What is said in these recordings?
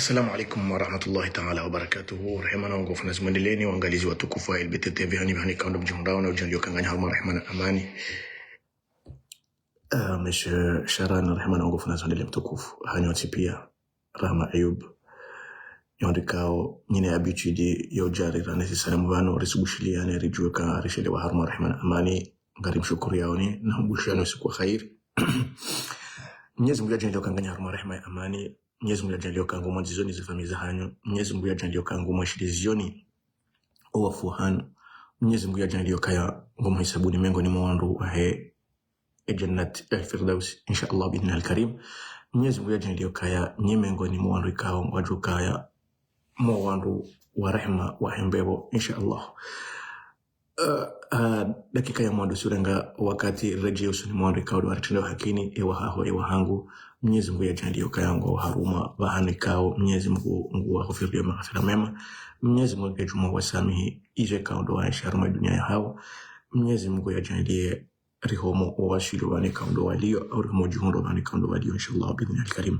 Assalamu alaikum warahmatullahi ta'ala wabarakatuhu. Rehema na nguvu na zimwendeleeni waangalizi watukufu wa Elbit TV hani kaunda mjondao na ujandio kanganya harma rehema na amani. Monsieur Sharan rehema na nguvu na zimwendelee mtukufu. Hanyoti pia Rahma Ayub. Yondikao nyine habitude ya ujari ranesi salamu vano risubushilia na rijue ka rishele wa harma rehema na amani. Ngari mshukuru yaoni na mbushiano siku wa khairi. Mwenyezi Mungu ajalie kanganya harma rehema na amani. Mwenyezi Mungu ajalie kangu mwanzizoni za familia hanyu. Mwenyezi Mungu ajalie kangu mwashirizioni owafu hanu. Mwenyezi Mungu ajalie kaya ngoma hisabuni mengo ni mwandu wa he jannat al-firdaus inshallah bi'idhnihi al-karim. Mwenyezi Mungu ajalie kaya nyimengo ni mwandu kao ngwaju kaya mwandu wa rehema wa hembebo inshallah. Dakika ya mwandu surenga wakati rejeo suni mwandu kao wa retindo hakini ewa haho ewa hangu. Mwenyezi Mungu ajalie kaya ngo haruma bahani kao. Mwenyezi Mungu waghfirie maghfira mema. Mwenyezi Mungu ajuma wasamihi ije kao ndo waisha haruma dunia ya hao. Mwenyezi Mungu ajalie rihomo wawashili wani kao ndo walio au rihomo juhundo wani kao ndo walio inshallah bi'idhnihi al-karim.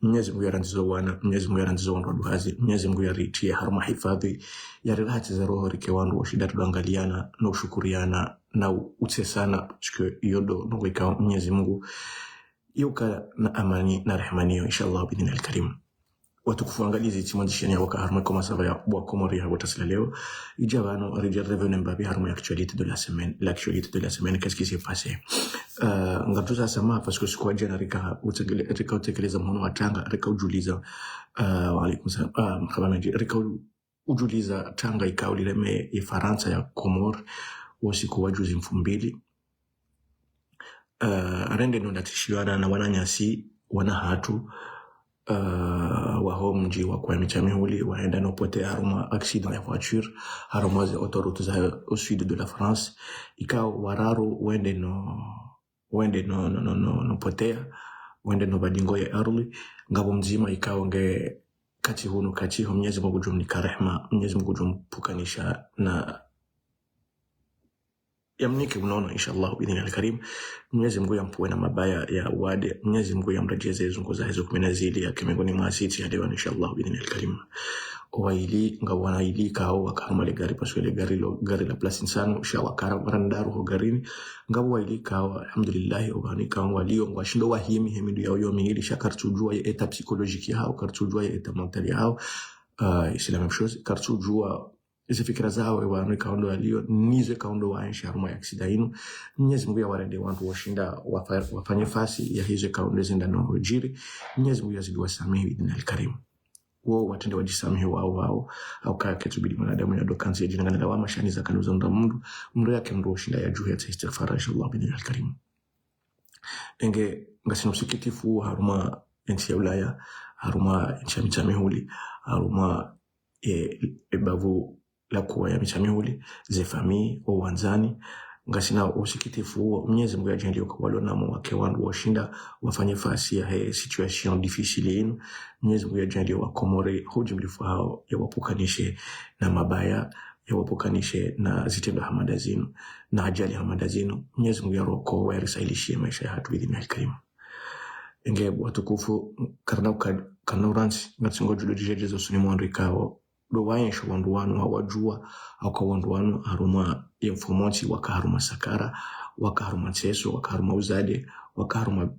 Mwenyezi Mungu yaranzizo wana, Mwenyezi Mungu yaranzizo wandu waduhazi, Mwenyezi Mungu yaritie haruma hifadhi ya rilahati za roho rike wandu washida tudangaliana na ushukuriana na utesana chukwe yodo nungu ikawa Mwenyezi Mungu yuka na amani na rehmaniyo inshallah bi'idhnihi al-karim. Watukufu angalizi timandishani ya waka harma koma sava ya wakomori ya watasila leo. Ijabano rejea revenu mbabi harma ya actualité de la semaine. L'actualité de la semaine, qu'est-ce qui s'est passé? Ngatuza sama parce que sikuwa jana rika utekeleza mhono wa tanga rika ujuliza waalaikum salam mkhabamenji rika ujuliza tanga ikao lileme ya Faransa ya Komor wasiku wajuzi mfumbili rende nundatishiwana na wananyasi wana hatu waho mji wa kwa Michamihuli waenda nopote haruma accident ya voiture haruma za autoroute za au sud de la France ikao wararu wende no potea wende no badingo ya early ngabo mzima ikao nge kati hunu kati ho. Mwenyezi Mungu jumnika rehma, Mwenyezi Mungu jumpukanisha na yamnike unaona inshallah bi'idhnihi al-karim. Mwenyezi Mungu yampuwe na mabaya ya wade, Mwenyezi Mungu yamrejeze zungu za hizo 10 ya kimengoni mwasiti ya leo inshallah bi'idhnihi al-karim. Waili ngawana ili kao wakaruma le gari paswe le gari la place insano inshallah karandaru ho garini ngabo waili kao alhamdulillah obani kao walio ngwashindo wahimi hemidu ya yomi ili shakartujua ya eta psychologique yao kartujua ya eta mentale yao c'est la même chose kartujua hizi fikra zao wanu kaundo walio nize kaundo waisha haruma ya accident. Mwenyezi Mungu yawarende wantu washinda wafanye fasi ya hizo kaundo zinda no hujiri. Mwenyezi Mungu yazidi wasamehe bi'idhnihi al-karim. Wao watende wajisamehe wao au kaya ketubidi mwanadamu ya dokanzi ya jina ngana wa mashani za kanuza mndu yake mndu washinda ya juhi ya istighfar inshallah bi'idhnihi al-karim. Enge ngasino msikitifu haruma nchi ya Ulaya, haruma nchi ya Michamihuli, haruma bavu la kuwa ya Michamihuli ze famille o wanzani ngasina usikitifu huo. Mwenyezi Mungu ajalie kwa walona wake wandu washinda wafanye fasi ya situation difficile yenu. Mwenyezi Mungu ajalie wakomore hujumlifu hao ya wapukanishe na mabaya ya wapukanishe na zitendo hamada zinu na ajali hamada zinu. Mwenyezi Mungu yaroko wa yarisailishie maisha ya hatu bi'idhnihi al-karim. Enge watukufu karnauransi ngatingo julo jijejezo suni mwandu ikao do waensho wandu wanu hawajua au kwa wandu wanu haruma informanti waka haruma sakara waka haruma tseso waka haruma uzade waka haruma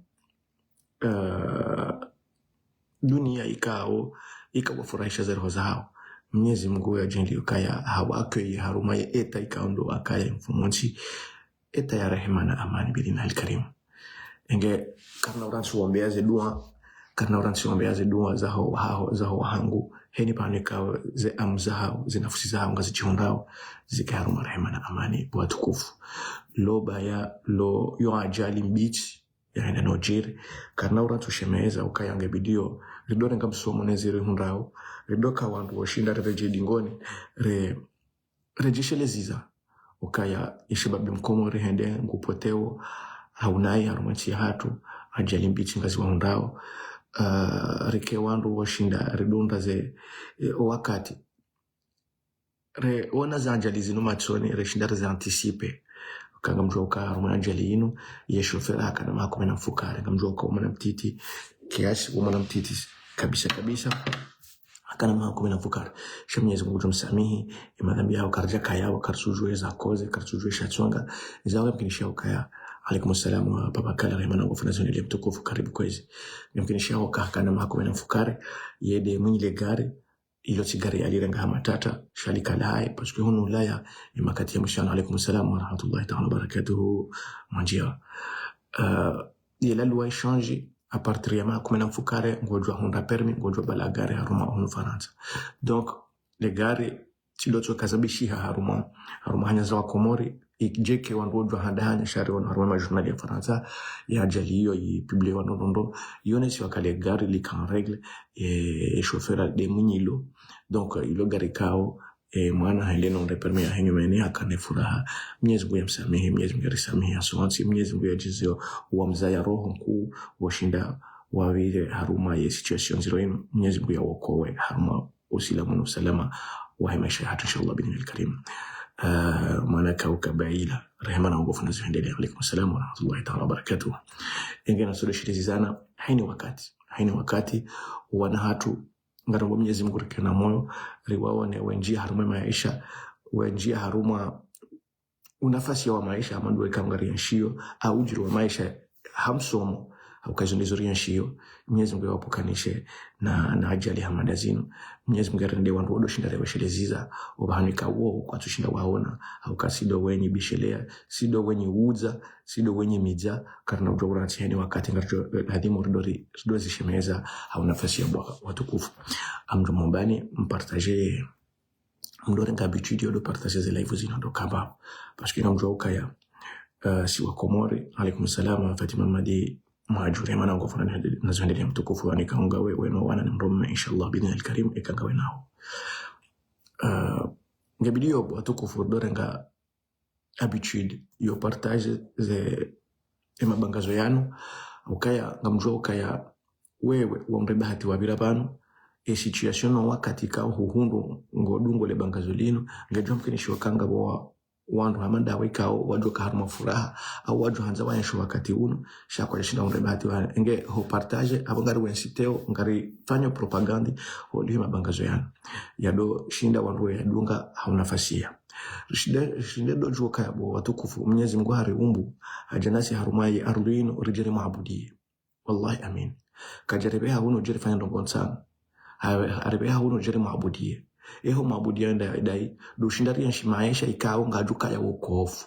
dunia ikao ikawafurahisha zero zao. Mwenyezi Mungu ajalie kaya hawake haruma eta ikao ndo akaya informanti eta ya rehema na amani bi'idhnihi al-karim. Enge karna uransi wambeaze dua zaho hangu heni panika ze amzao ze nafsi zao ngazichondao zikaharuma rehema na amani watukufu. Loba ya lo yo ajali mbichi ya ina nojiri karna uransi ushemeza ukayange bidio ridore ngamsomo nezire hundao ridoka wandu washinda reje dingoni rejeshele ziza ukaya ishibabi mkomo rehende ngupoteo haunai harumachi hatu ajali mbichi ngazi wa hundao rike wandu washinda ridunda ze wakati ona za ajali zinu machoni reshinda za anticipe kanga mjoka haruma ajali inu ye shofera kana makomena mfukare ngamjoka umana mtiti kiasi umana mtiti kabisa akana mwa kumena fukara Mwenyezi Mungu tumsamihi madhambi yao karja kaya karsujwe za koze karsujwe shatsonga zawe mkinisha ukaya alaikum salaam wa baba kala rehema na nguvu nazo mtukufu karibu kwezi mkinisha ukakana mwa kumena fukara yede mwile gari ilo sigari alirenga hamatata shalika lae parce que hunu ulaya imakati ya mshana alaikum salaam wa rahmatullahi ta'ala barakatuhu manjia yela loi change à partir ya kumena mfukare ngojwa honda permi ngojwa balagare haruma hunu Faransa donc les gari tiloto kazabishi haruma hanya za Komori ikjeke wandojwa handanya shari wana haruma journal ya Faransa ya jaliyo yi publie wanondo yone si wakale gari li kan règle et chauffeur de munyilo donc ilo gari kao mwana haile non permis ya henyumeni akane furaha Mwenyezi Mungu yamsamehe Mwenyezi Mungu yarisamehe asante Mwenyezi Mungu yajizio wa mzaya roho mkuu washinda wawile haruma ya situation zero inu Mwenyezi Mungu yawokowe haruma usilamu na usalama wa maisha yetu inshallah binil karim mwana kauka baila rehema na nguvu naziendelea alaikum salaam wa rahmatullahi ta'ala barakatuh ingena sura shirizana haini wakati wana hatu ngarongo Mwenyezi Mungu rikena moyo riwaone wenjia haruma maisha wenjia haruma unafasi wa maisha amandu kangari nshio au ujiri wa maisha hamsomo au kazo nizuri nshio Mwenyezi Mungu yawapukanishe na ajali hamadazino Mwenyezi Mungu arende wandu odoshinda rebasheleziza obahanika wo kwa tushinda waona au kasido wenye bishelea sido wenye uza sido wenye mija karna ujora tiheni wakati ngacho hadimu ridozi shemeza au nafasi ya watukufu amdu mbani mpartager mdore ngabitude de partager les lives zino ndo kaba parce que namjua ukaya si wa Komori alaikum salaam Fatima Madi majuri mana nguvu nazoendelea mtukufu anikaunga wewe no wana mromme inshallah bidinil karim ikangawe nao ngabidio watukufu dorenga habitude yo partage ze mabangazo yanu ukaya ngamjua ukaya wewe wamre bahati wabira banu situation wakati ka huhundu ngodungo le bangazo lino ngajua mkinisho kanga wa wandu hamanda wikao wajoka haruma furaha au waju hanza wansho wakati uno shako yashinda unrebati wa enge ho partage abangari wensiteo ngari fanyo propaganda ho lima bangazo yana yado shinda wandu ya dunga haunafasia shinda dojo kabo watukufu Mwenyezi Mungu hari umbu ajanasi harumai arduino rijere maabudi wallahi amin kajarebeha uno jere fanya ndongo sana arabeha uno jere maabudi eho mabudia dai dushindari maisha ikao ngajuka ya wokofu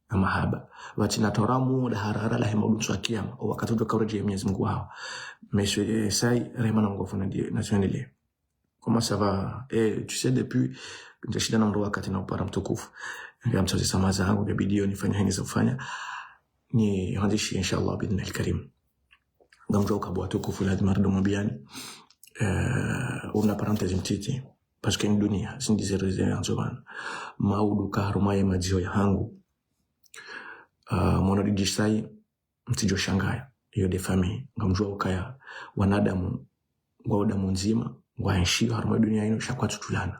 na mahaba watina toramu da harara la hemodunso akiyama wakati ndo karoje Mwenyezi Mungu wao monsieur sai rema na ngofu na tuendelee comment ça va tu sais depuis ndashida na ndo wakati na upara mtukufu ngamtsazi samaza hangu ya bidio nifanya hini za kufanya ni handishi inshallah bidnil karim ngamjoka bwa tukufu lazima ndo mabiani una parenthèse mtiti parce que dunia sindizereze anzoban maudu karumaye majio ya hangu mwana dijisai mtijo shangaya hiyo de famille ngamjua ukaya wanadamu ngaudamu nzima ngwaenshio harumaye dunia ino shakwa tutulana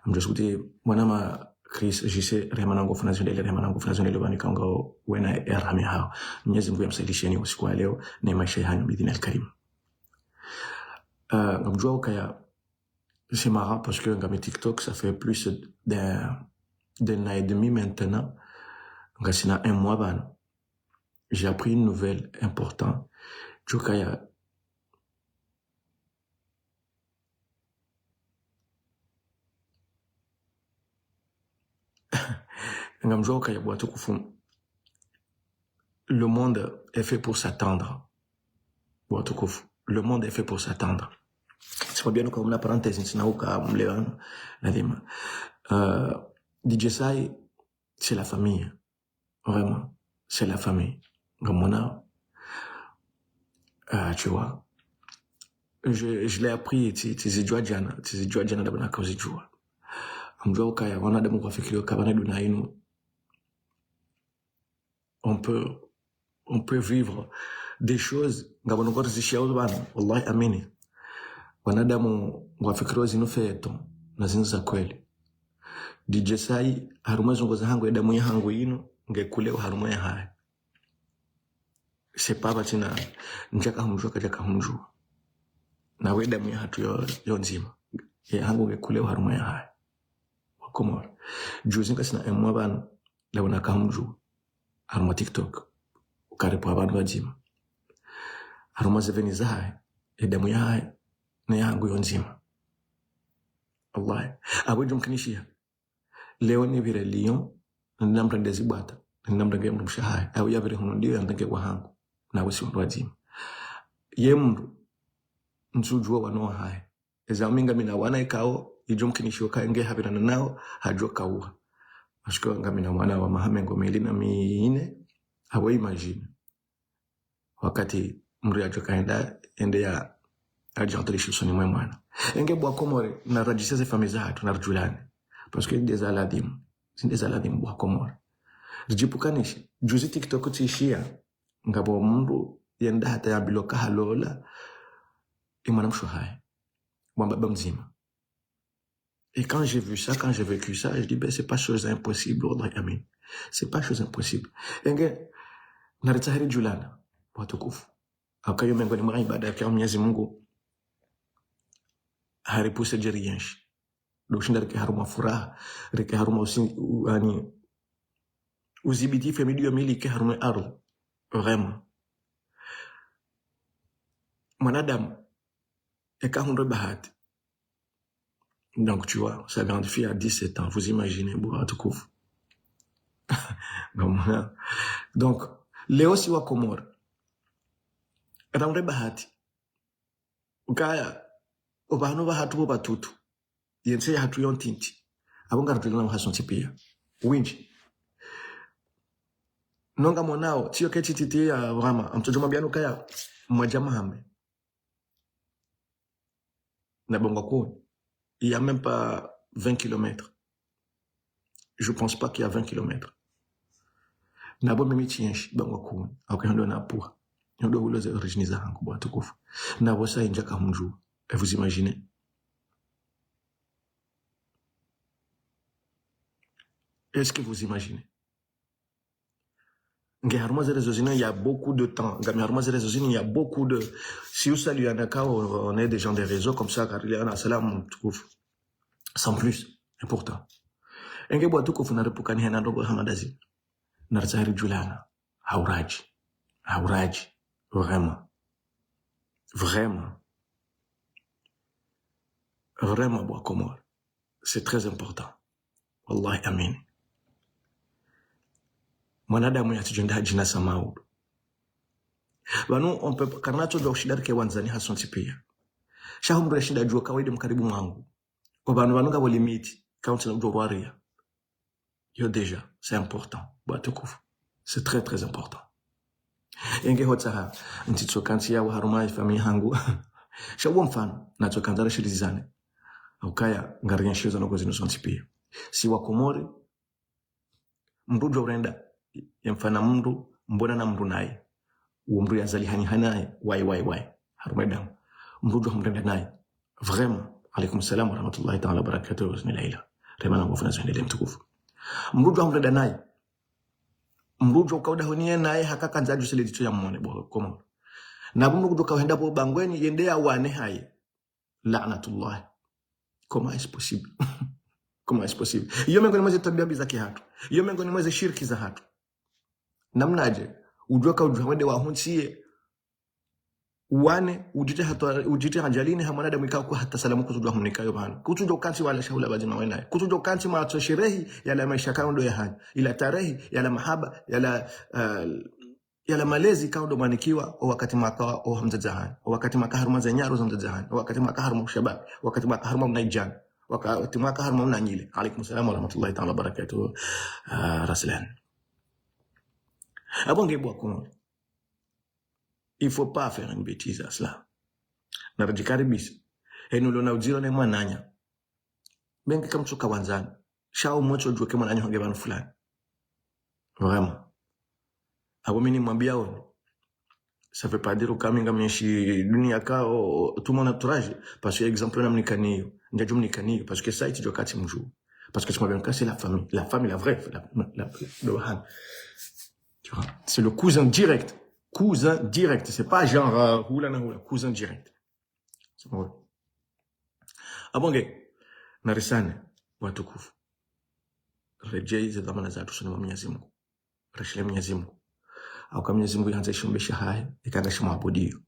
mjosukute mwanama Chris jise rehema nguvu nazondele banika ngao wena erhame hao Mwenyezi Mungu yamsaidisheni usiku wa leo na maisha yanyu bidinil karim ngamjua ukaya c'est marrant parce que dans mes TikTok, ça fait plus d'un an et demi maintenant. C'est un mois, j'ai appris une nouvelle importante. Jokaya. Le monde est fait pour s'attendre. Le monde est fait pour s'attendre. C'est pas bien comme la parenthèse, c'est nauka mlewano lazima DJ Sai c'est la famille vraiment c'est la famille ngamona tu vois je l'ai appris tizijua jana dabana kauzijua amjua ukaya wanadamu kwa fikiri kabana dunia inu on peut vivre des choses ngabona ngoro zishauzo bana wallahi amini wanadamu wafikiro zinofeto na zinza kweli DJ Sai haruma zongoza hangu edamu ya hangu ino ngekulewa haruma ya haya c'est pas batina njaka humjua kajaka humjua na weda mwe hatu yo nzima hangu ngekulewa haruma ya haya wakomora juzinga sina emwa bana lewona kamju haruma TikTok ukaripo abantu bajima haruma zeveni zahaya edamu ya haya na yangu yo nzima Allah abujum kinishia leo ni vile Lyon namrende zibata namrende mtu mshahaya au ya vile hono ndio yandenge kwa hangu na wasi ndo wajima yemru nsujua wanoa haya ezaminga mina wana ikao ijum kinishio kaenge habirana nao hajua kaua ashiko ngamina mwana wa mahamengo melina miine hawa imagine wakati mri ajo kaenda ende ya ajantrisho soni mwana enge bwa komore na rajiseze famiza hatu na rjulani parce que des aladim bwa komore rijipukanishi juzi TikTok tishia ngabo mndu yenda hata ya biloka halola imana mshuhaya mwambaba mzima. Et quand j'ai vu ça, quand j'ai vécu ça, je dis, ben, c'est pas chose impossible, wallahi amin. C'est pas chose impossible. Enge, naritahiri julana, watukufu. Akayo miongoni mwa ibada ya Mwenyezi Mungu, haripuse jeriyenshi. Doshinda rike haruma furaha, rike haruma uzibitifu ya midio mili ke haruma ardhi. Vraiment. Mwanadamu, eka hundre bahati. Donc, tu vois, sa grande fille a 17 ans. Vous imaginez, Bouratoukov. Donc, Léo Siwa Komor. Ramre Bahati. Ukaya, Obano Bahatu Batutu. Yense Hatu Yontinti. Abonga Rutulana Hasson Tipia. Winch. Nonga Monao, Tio Ketiti ya Rama. Amtojoma Biano Kaya. Mwajama Hambe. Nabonga Kou. Il n'y a même pas 20 km. Je ne pense pas qu'il y a 20 km. Nabo mimi tienshi bangwa kuwe. Aukayondo na pua. Yondo uloze origine za hangu bwa tukufu. Nabo sa injaka hunju. Et vous imaginez? Est-ce que vous imaginez? Il y a beaucoup de temps. Il y a beaucoup de... Si vous saluez on est des gens des réseaux comme ça, car il y a un salam, sans plus. Et pourtant. Il y a beaucoup de gens Narzahiri Julana. Hauraji. Vraiment. Vraiment, Boakomor. C'est très important. Wallahi amin. Mwanadamu yatujenda jina samau. Wanu on peut karnacho do shida ke wanzani hasonti pia. Shahumbre shida jua kawaida mkaribu mwangu. Kwa banu nga limiti quand on doit waria. Yo déjà, c'est important. Batukufu. C'est très très important. Yenge hotsaha ntitso kanti ya haruma family hangu. Shawo mfano na tokandara shirizane. Ukaya ngaria shizo no kozino sonti pia. Si wakomori mrujo urenda yamfana mndu mbona na mndu naye umru yazali hanaye wai haruma damu mrujo mrenda naye vraiment alaykum salam wa rahmatullahi ta'ala wa barakatuh wa laila remana ngofuna zende mtukufu mrujo mrenda naye mrujo kauda honie naye hakaka nzaju sele dicho ya mmone bo komo na bundu kutoka henda bo bangweni yende ya wane haye la'natullah comment est possible comment est possible iyo miongoni mwa tabia za kihatu iyo miongoni mwa shirki za hatu namnaje ujoka ujwende wa hunsie wane ujite hanjalini hamanadamu ikao hata salamu kutujwa hunikayo bana kutujwa kanti wala shaula bajima wenaye kutujwa kanti ma sherehi yala maisha kaundo ya hani ila tarehi yala mahaba yala malezi kaundo manikiwa wakati makawa o hamzazahani wakati makaharuma za nyaro za mzazahani wakati makaharuma shabab wakati makaharuma mnaijan wakati makaharuma mnanyile alaykum salam wa rahmatullahi ta'ala wa barakatuh raslan. Abonge Boakomor. Il faut pas faire une bêtise à cela. Narajikaribisi. Et nous l'on a dit, on est mananya. Bengi kam tsuka wanzani. Shao mwacho jua kema nanyo honge banu fulani. Vraiment. Abo mini mwambia oni. Ça veut pas dire au kaminga myeshi dunia kao tout mon entourage. Parce que exemple na mnikaniyo. Njaju mnikaniyo. Parce que ça iti jua kati mjuu. Parce que tu m'as bien c'est la famille. La famille, la vraie. Le wahan. Tu vois, c'est le cousin direct. Cousin direct. C'est pas genre, cousin direct. Abonge narisane watukufu rejei za dhamana za tusoni wa Mwenyezi Mungu rashile Mwenyezi Mungu au kama Mwenyezi Mungu yanza shumbisha hai ikanga shimwabudio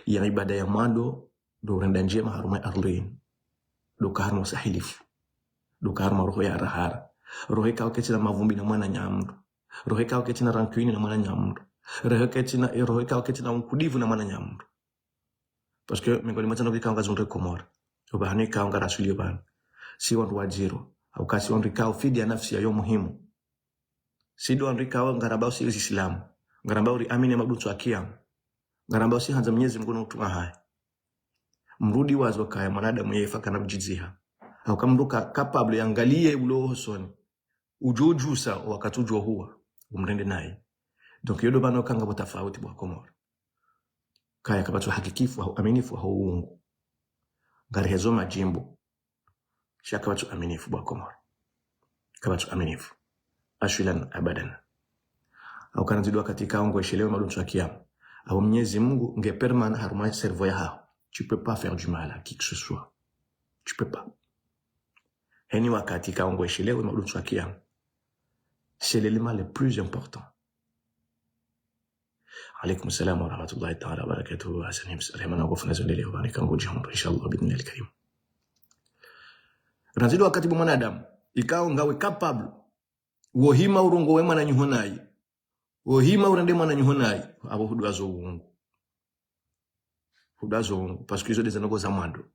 ya ibada ya mwando do renda njema haruma arlin do karmo sahilifu do karmo roho ya rahara roho ikao ketina mavumbi na mwana nyamdu roho ikao ketina rankini na mwana nyamdu roho ikao ketina unkudivu na mwana nyamdu parce que mengoni matano kikao ngazunde komora obahani ikao ngarasuli bana si wandu wajiro au kasi wandu ikao fidi ya nafsi ya yo muhimu si do wandu ikao ngarabao si Islam ngarambao ri amini mabutu akiyam ngarambao si hanza Mwenyezi Mungu n'utuma hai mrudi wazo kaya mwanadamu yefa kana bujiziha au kamruka capable yangalie ulo soni ujojusa wakatujwa huwa umrende naye donc yodo bano kanga botafauti bwa komora kaya kabatu hakikifu au aminifu au uungu ngari hezo majimbo shaka kabatu aminifu bwa komora kabatu aminifu ashwilan abadan au kana zidwa katika ongo eshelewe maduntu akiyam au Mwenyezi Mungu nge permana haruma cerveau ya hao tu peux pas faire du mal à qui que ce soit tu peux pas heni wakati ka ongo eshelewe maduntu akiyam c'est l'élément le plus important. عليكم السلام ورحمة الله تعالى وبركاته. حسن يمسأل همنا وقفنا زندلي وبارك نقول إن شاء الله بإذن الله الكريم. Ranzido wakati bu mwanadamu ikao ngawe capable wohima urungo wema na nyuhonai wohima urende mwana nyuhonai abo hudazo uungu parce que izo des anogo za mwando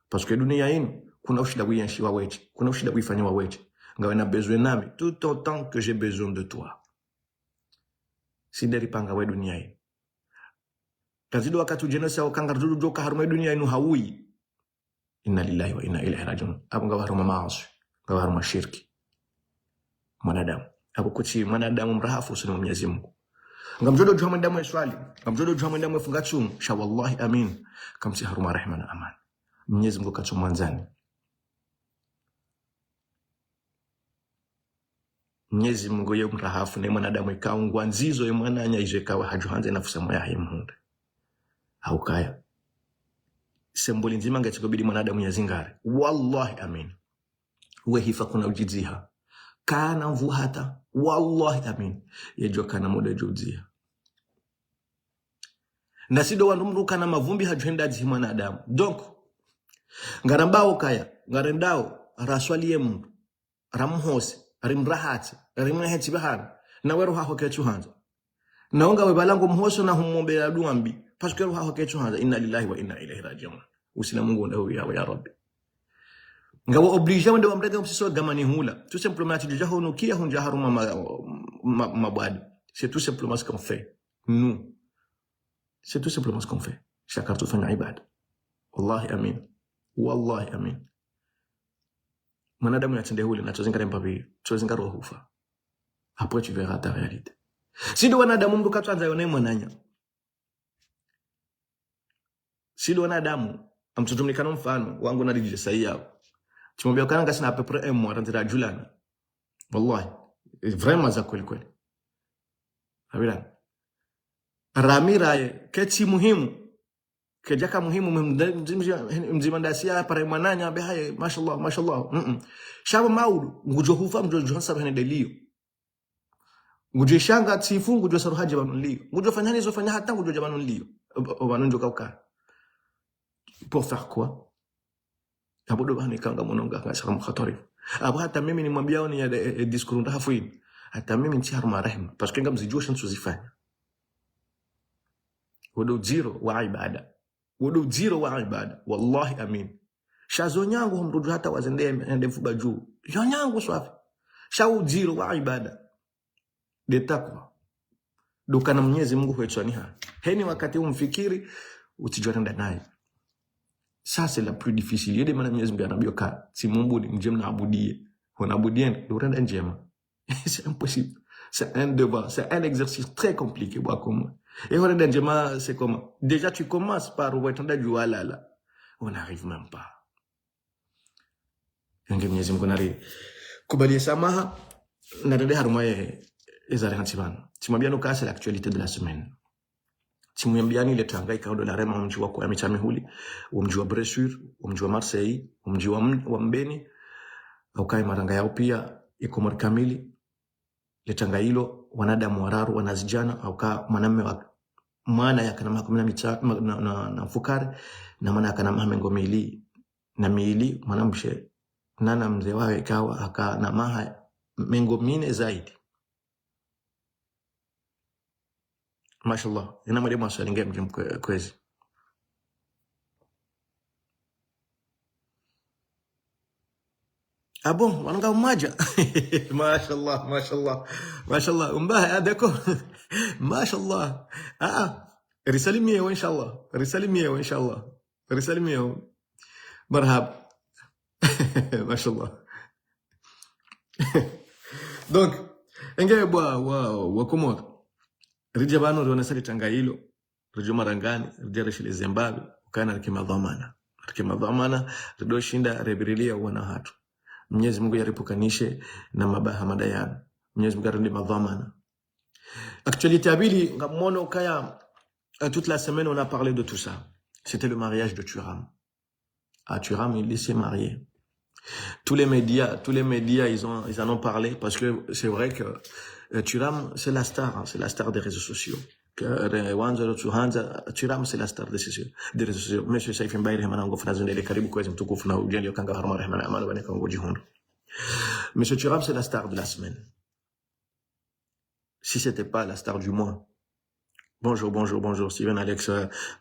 parce que dunia yenu kuna ushida wiyanshi wa weche kuna ushida wifanya wa weche ngawe na besoin nami tout autant que j'ai besoin de toi sideri panga we dunia yenu kazido wakati ujenesa wakanga rudu joka haruma dunia yenu haui inna lillahi wa inna ilaihi rajiun abu ngawa haruma maasi ngawa haruma shirki mwanadamu abu kuchi mwanadamu mrahafu sunu Mwenyezi Mungu ngamjodo jua mwanadamu ya swali ngamjodo jua mwanadamu ya funga chumu sha wallahi amin kamsi haruma rehma na aman Mwenyezi Mungu kacho mwanzani Mwenyezi Mungu ye mrahafu na mwanadamu ikao ngwanzizo ye mwananya izekawa hajuhanze nafusa moya himhunda au kaya semboli nzima ngachikobidi mwanadamu ya zingare wallahi amin we hifa kuna ujiziha kana mvuhata wallahi amin yejua kana muda juziha nasido wanumruka na mavumbi hajuhenda jihi mwanadamu donc ngarambao kaya ngarendao raswali yemu ramhose rimrahati rimnaheti bahana na weru haho kechu hanza naonga we balango mhoso na humombe ya duambi parce que haho kechu hanza inna lillahi wa inna ilaihi rajiun usina Mungu ndio ya rabbi ngawo oblige wende wamrega msiso gamani hula tout simplement tu déjà honukia hunja haruma mabwadi c'est tout simplement ce qu'on fait nous c'est tout simplement ce qu'on fait chacun tout fanya ibada wallahi amin mwanadamu yatende hule na tozingare mpapi tozingaro hufa après tu verras ta réalité sido wanadamu mdu katwanza yone mwananya sido wanadamu amtutumikana mfano wangu na dijisa sahiya tumwambia kananga sina à peu près un mois rentrer julana wallahi vraiment za kweli habila ramira keti muhimu kejaka muhimu mzima ndasia pare mwananya be haye mashallah shaba maudu ngujo hufa mjojo hasa bene delio ngujo shanga tifu ngujo saruhaje banulio ngujo fanyani zo fanya hata ngujo jabanulio banunjo kauka pour faire quoi abodo bani kanga mononga kasa mkhatori abo hata mimi nimwambia ni ya discours ndahafuini hata mimi nti harma rehma parce que ngamzijua shantu zifanya wodo zero wa ibada wallahi amin shazo nyangu humrudu hata wazende ende mfuba juu yo nyangu swafi shau zero wa ibada de takwa dukana Mwenyezi Mungu huetswaniha heni wakati umfikiri utijwanda naye ça c'est la plus difficile yede mana Mwenyezi Mungu anabioka si Mungu ni njema abudie honabudie ndo renda njema c'est impossible c'est un devoir c'est un exercice très compliqué bwakomo et renda njema c'est comment déjà tu commences par wetanda jualala on n'arrive même pas yange Mwenyezi Mungu nari kubalie samaha na dede haruma ye ezare hansibana timwambia no kasa l'actualité de la semaine timu ya mbiani ile tanga ikaondo la rema mji wa kwa michamihuli mji wa Bressuire mji wa Marseille mji wa Mbeni au kai maranga yao pia iko kamili le tanga hilo wanadamu wararu wanazijana au ka mwanamume wa maana ya kana makumina micha na fukari na maana kana mahamengo mili na mili mwanamshe nana mzee wao ikawa aka na maha mengo mine zaidi. Mashallah ina mwalimu asalingia mji mkwezi. Ah bon, wananga umaja. Mashallah, mashallah. Mashallah, umbaha adako. Mashallah. Risalimie wa inshallah. Risalimie wa inshallah. Risalimie. Marhab. Mashallah. Donc, engebe wa Komoro. Rija bano riona sari tanga hilo. Rijo marangani, rija rishile Zimbabwe, ukana rikima dhamana. Rikima dhamana, rido shinda rebirilia wana hatu. Mwenyezi Mungu yaripukanishe na mabaha madayana. Mwenyezi Mungu arinde madhamana. Actualité abili ngamono kaya toute la semaine on a parlé de tout ça. C'était le mariage de Thuram. À Thuram, il s'est marié. Tous les médias ils en ont parlé parce que c'est vrai que Thuram c'est la star, hein, c'est la star des réseaux sociaux. Thuram c'est la star des réseaux sociaux. Monsieur Saif Mbaye manango frazondele karibu kwezi mtukufu na ujali okanga harma rehmana amano bane kango jihondo. Monsieur Thuram c'est la star de la semaine. Si c'était pas la star du mois. Bonjour Steven Alex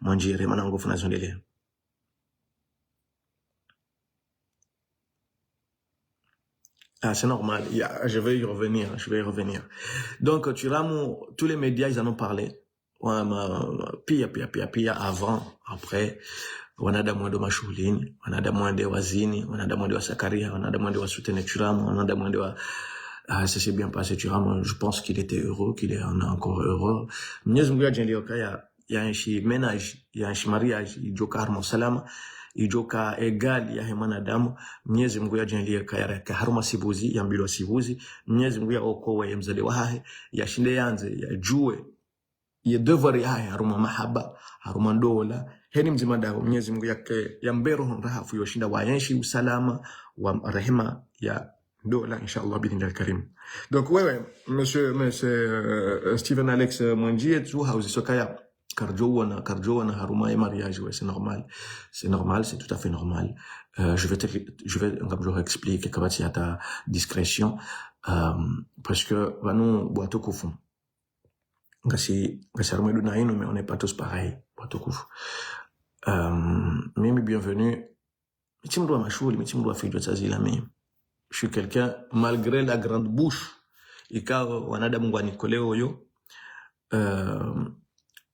Manjire manango frazondele. Ah, c'est normal. Je vais y revenir. Donc, Thuram, tous les médias, ils en ont parlé. Pia, avant, après, wanadamu wa mashulini, wanadamu wa wazini, wanadamu wa Sakaria, wanadamu wa soutenir Thuram, wanadamu wa ça s'est bien passé Thuram, je pense qu'il était heureux, qu'il est encore heureux. Mwenyezi Mungu ajendelioka ya nchi menage, ya nchi mariage, ijoka harmo salama. Ijoka egali ya mwanadamu. Mwenyezi Mungu yajendelie ka haruma sibuzi ya mbilo sibuzi. Mwenyezi Mungu ya okowe mzali wa hahe ya shinde yanze ya jue ya devoir ya hahe haruma mahaba haruma dola heni mzima dawo. Mwenyezi Mungu yake ya mbero rahafu yoshinda wa yenshi usalama wa rehema ya dola inshallah bidinil karim. Donc wewe monsieur Steven Alex Mwanjie tu hauzi sokaya Karjowana haruma et mariage, ouais, c'est normal, c'est tout à fait normal. Je vais comme je expliquer comment c'est à ta discrétion, parce que nous boito kufu. Ngasi haruma duna ino, mais on n'est pas tous pareils, boito kufu. Mimi bienvenue. Mitimdo mashuli, mitimdo fidjo tsazila mimi. Je suis quelqu'un malgré la grande bouche. Ika wanada Mungu anikoleo yo.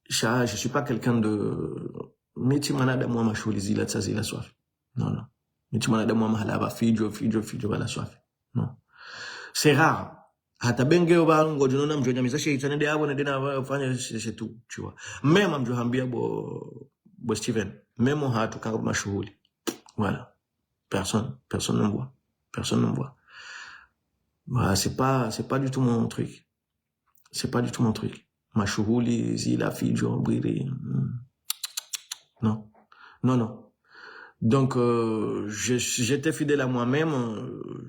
Je suis pas quelqu'un de miti manada mwa mashuli zila tsazila swafi. Non. Miti manada mwa mahalaba fijo bala swafi. Non. C'est rare. Hata benge obango junona mjonya misashi itane de abo na dena fanya c'est tout, tu vois. Même mjohambia bo Steven, même on hatu kanga mashuhuli. Voilà. Personne ne me voit. Voilà, c'est pas du tout mon truc. Mashuhuli, zila, fijo, briri. Non. Donc, j'étais fidèle à moi-même.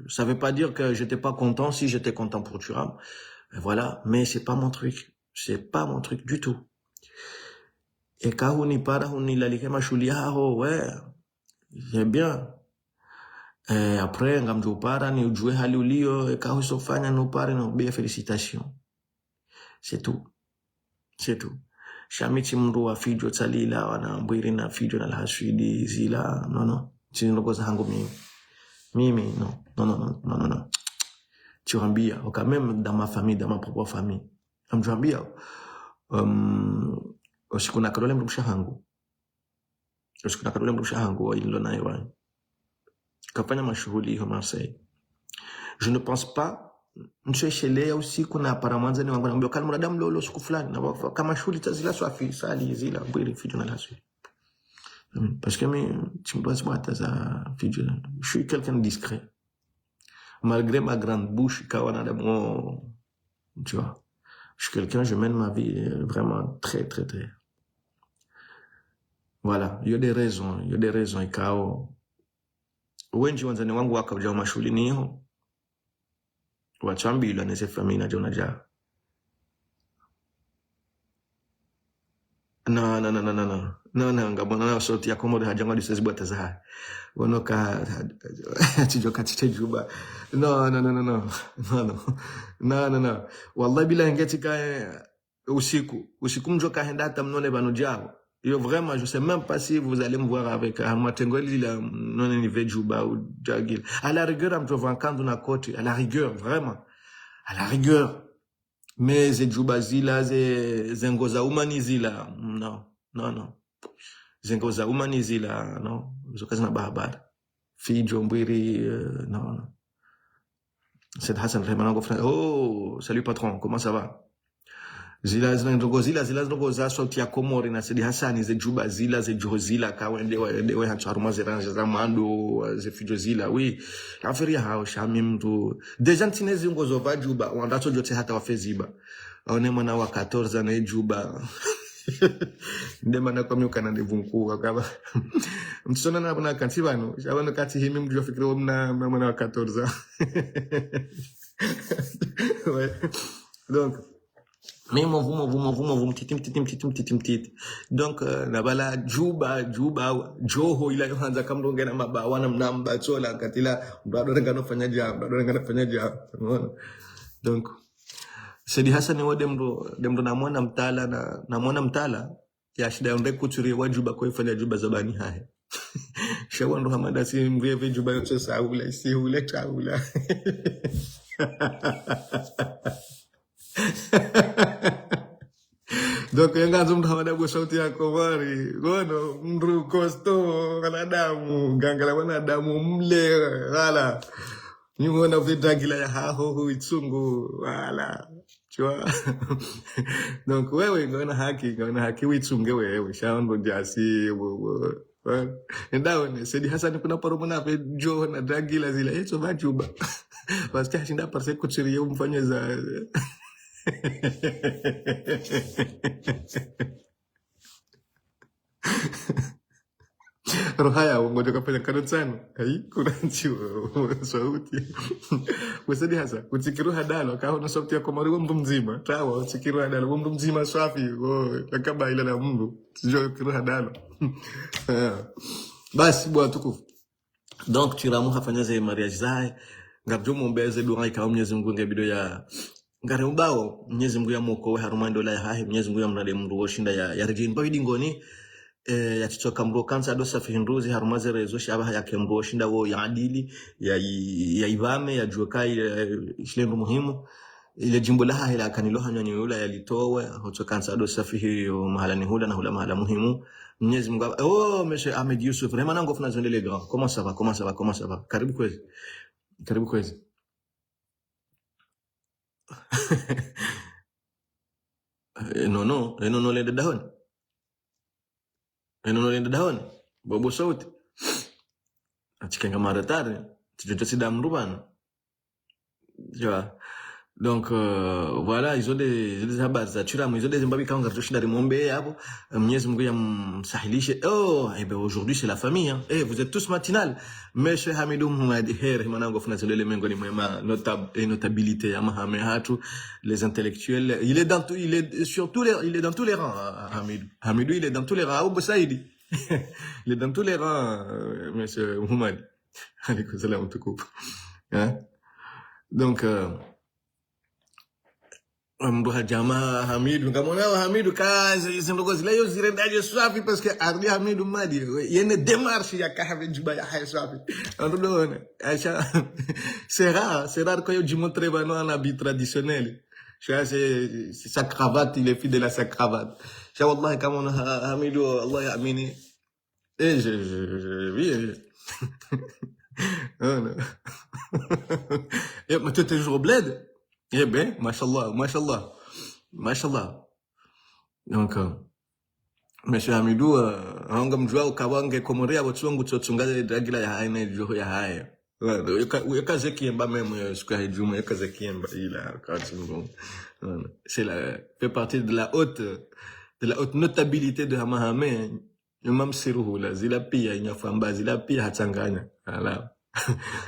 Ça veut pas dire que j'étais pas content si j'étais content pour Thuram. Voilà. Mais c'est pas mon truc. Du tout. Et quand on y parle, on y lalike mashuli hao, ouais. C'est bien. Et après, ngamjo para, ni ujue hali ulio, et quand on s'ofanya, no pare, no bien félicitations. C'est tout. Shamichi mru wa fijo tsalila wana mbwiri na fijo na lahashidi zila no chinrokoza hangu mimi non. Churambia oka même dans ma famille, dans ma propre famille amjambia osikuna karole mrusha hangu ilo na iwa kafanya mashughuli ho Marseille. Je ne pense pas mshelea usiku na paramanza ni wangu naambia kama mwanadamu lolo siku fulani na kama shuli tazila swafi sali zila mbili fijo na lasu. Parce que tu me dois boîte za fijo. Je suis quelqu'un de discret. Malgré ma grande bouche kawana da mo tu vois. Je suis quelqu'un, je mène ma vie vraiment très Voilà, il y a des raisons ikao. Wengi wanzani wangu wakaja mashuli niho. Wachambila nese famina jona ja. No, ngabona na sauti ya Komoro hajangwa disezibwa tazaha. Wanoka tijoka titejuba. No. Wallahi bila ngetika usiku mjoka hendata mnone banu jao. Yo vraiment, je sais même pas si vous allez me voir avec Armatengoli la non ni vejuba ou jagil. À la rigueur, am jovankandu na koti, à la rigueur, vraiment. À la rigueur. Mais zejuba zila zengoza umani zila. Non. Zengoza umani zila, non. Zokazi na barabara. Fi jombiri, non. C'est Hassan Remanango frère. Oh, salut patron, comment ça va? Zila zindogoza sauti ya Komori na Sidi Hassan zejuba zila kawendewe hataruma zeranja za mando zefijo zila. Oui, afiri ya hao shami mtu. Deja ntinezi ngozo vajuba wandato jote hata wafeziba. Aone mwana wa 14 na juba. Ndema na kwa miuka na ndevunku wakaba. Mtusona na abuna kantibano. Shabano kati himi mjua fikiro mna mwana wa 14. Ouais. Donc mais mon titim. Donc nabala juba joho ila yohanza kamronge na mabawana mnamba chola katila bado ngano fanya jam. Donc Sidi Hassan wode mdo namwona mtala ya shida yonde kuturi wajuba kwa ifanya juba zabani haya. Shawa ndo hamada si mreve juba yote saula si ule taula. Donc yanga mtu hamada kwa sauti ya Komori gono mru kosto wanadamu gangala wanadamu mle wala nimeona vidagila ya haho itsungu wala chwa. Donc wewe ngona haki witsunge wewe shaondo jasi ndaone Sidi Hassan kuna paromona pe jo na dagila zile hizo vajuba basi hashinda parse kuchiria umfanye za Rohaya ngoja kafanya kadotsano hai kuranchi sauti Sidi Hassan utikiru hadalo kaho na sauti ya Komori wa mtu mzima tawa utikiru hadalo wa mtu mzima swafi akaba ila na mungu sio kiru hadalo. Basi bwa tukufu. Donc tiramu hafanya ze mariage zai ngabjo mumbeze dua ikawa Mwenyezi Mungu ngebido ya ngare ubao Mwenyezi Mungu ya moko we harumando la hahe Mwenyezi Mungu ya mnade mru oshinda ya rejin ba bidingoni ya titoka mru kansa do safi nduzi harumaze rezo shaba ya kemru oshinda wo ya adili ya ivame ya jukai ishlembo muhimu ile jimbo la hahe la kaniloha nyanyula yalitowe hoto kansa do safi hiyo mahala ni hula na hula mahala muhimu. Mwenyezi Mungu monsieur Ahmed Yusuf vraiment nango funa zonde les grands. Comment ça va? Karibu kwezi. Non, lende dahon. Bobo sauti. Achikenga maratare. Tujote sida mrubana. Jwa. Donc voilà, ils ont des habari za churamu, ils ont des mbabi kaanga tushida rimombe hapo. Mwenyezi Mungu yamsahilishe. Oh, et ben aujourd'hui c'est la famille hein. Vous êtes tous matinal. Monsieur Hamidou Mohamed Her manango funa zolele mengo ni mwema notabilité ya mahame hatu les intellectuels. Il est dans tous les rangs Hamidou il est dans tous les rangs. Abou Saidi. Il est dans tous les rangs monsieur Mohamed. Alaykoum salam tukup. Hein? Donc Mbuha jamaa Hamidu ngamona Hamidu kazi zindogo zile yo zirendaje swafi parce que ardi Hamidu madi yene démarche ya kahave juba ya hay swafi andone acha c'est rare que yo jimontre bano en habit traditionnel c'est sa cravate il est fidèle à sa cravate sha wallahi kama Hamidu Allah yaamini oui non et tu es toujours bled. Eh ben, mashallah. Donc, monsieur Hamidou, anga mjua ukawange komorea wachungu tsotungaze dagila ya haina joho ya haya. Yoka zekiemba même siku ya juma yoka zekiemba ila katungu. C'est fait partie de la haute notabilité de Hamahame. Imam Siruhula, zila pia inyafamba, zila pia hatanganya. Ala.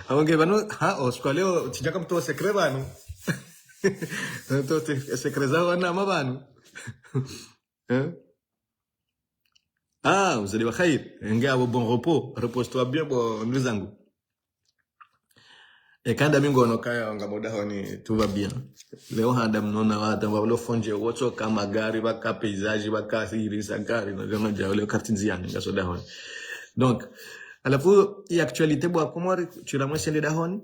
Awange bano, oskwaleo, tijaka mtu sekre bano. Mtu sekre za wana mabano. Vous allez voir khair. Nga bon repos. Repose-toi bien, bon, nous zangu. Et quand Domingo Nokaya ngamoda honi tout va bien. Leo handa mnona wata walo fonje woto kama gari baka paysage baka sirisa gari no jama ja leo kartinziani ngasoda honi. Donc alafu hii actualité bwa komori chira mwesende da honi.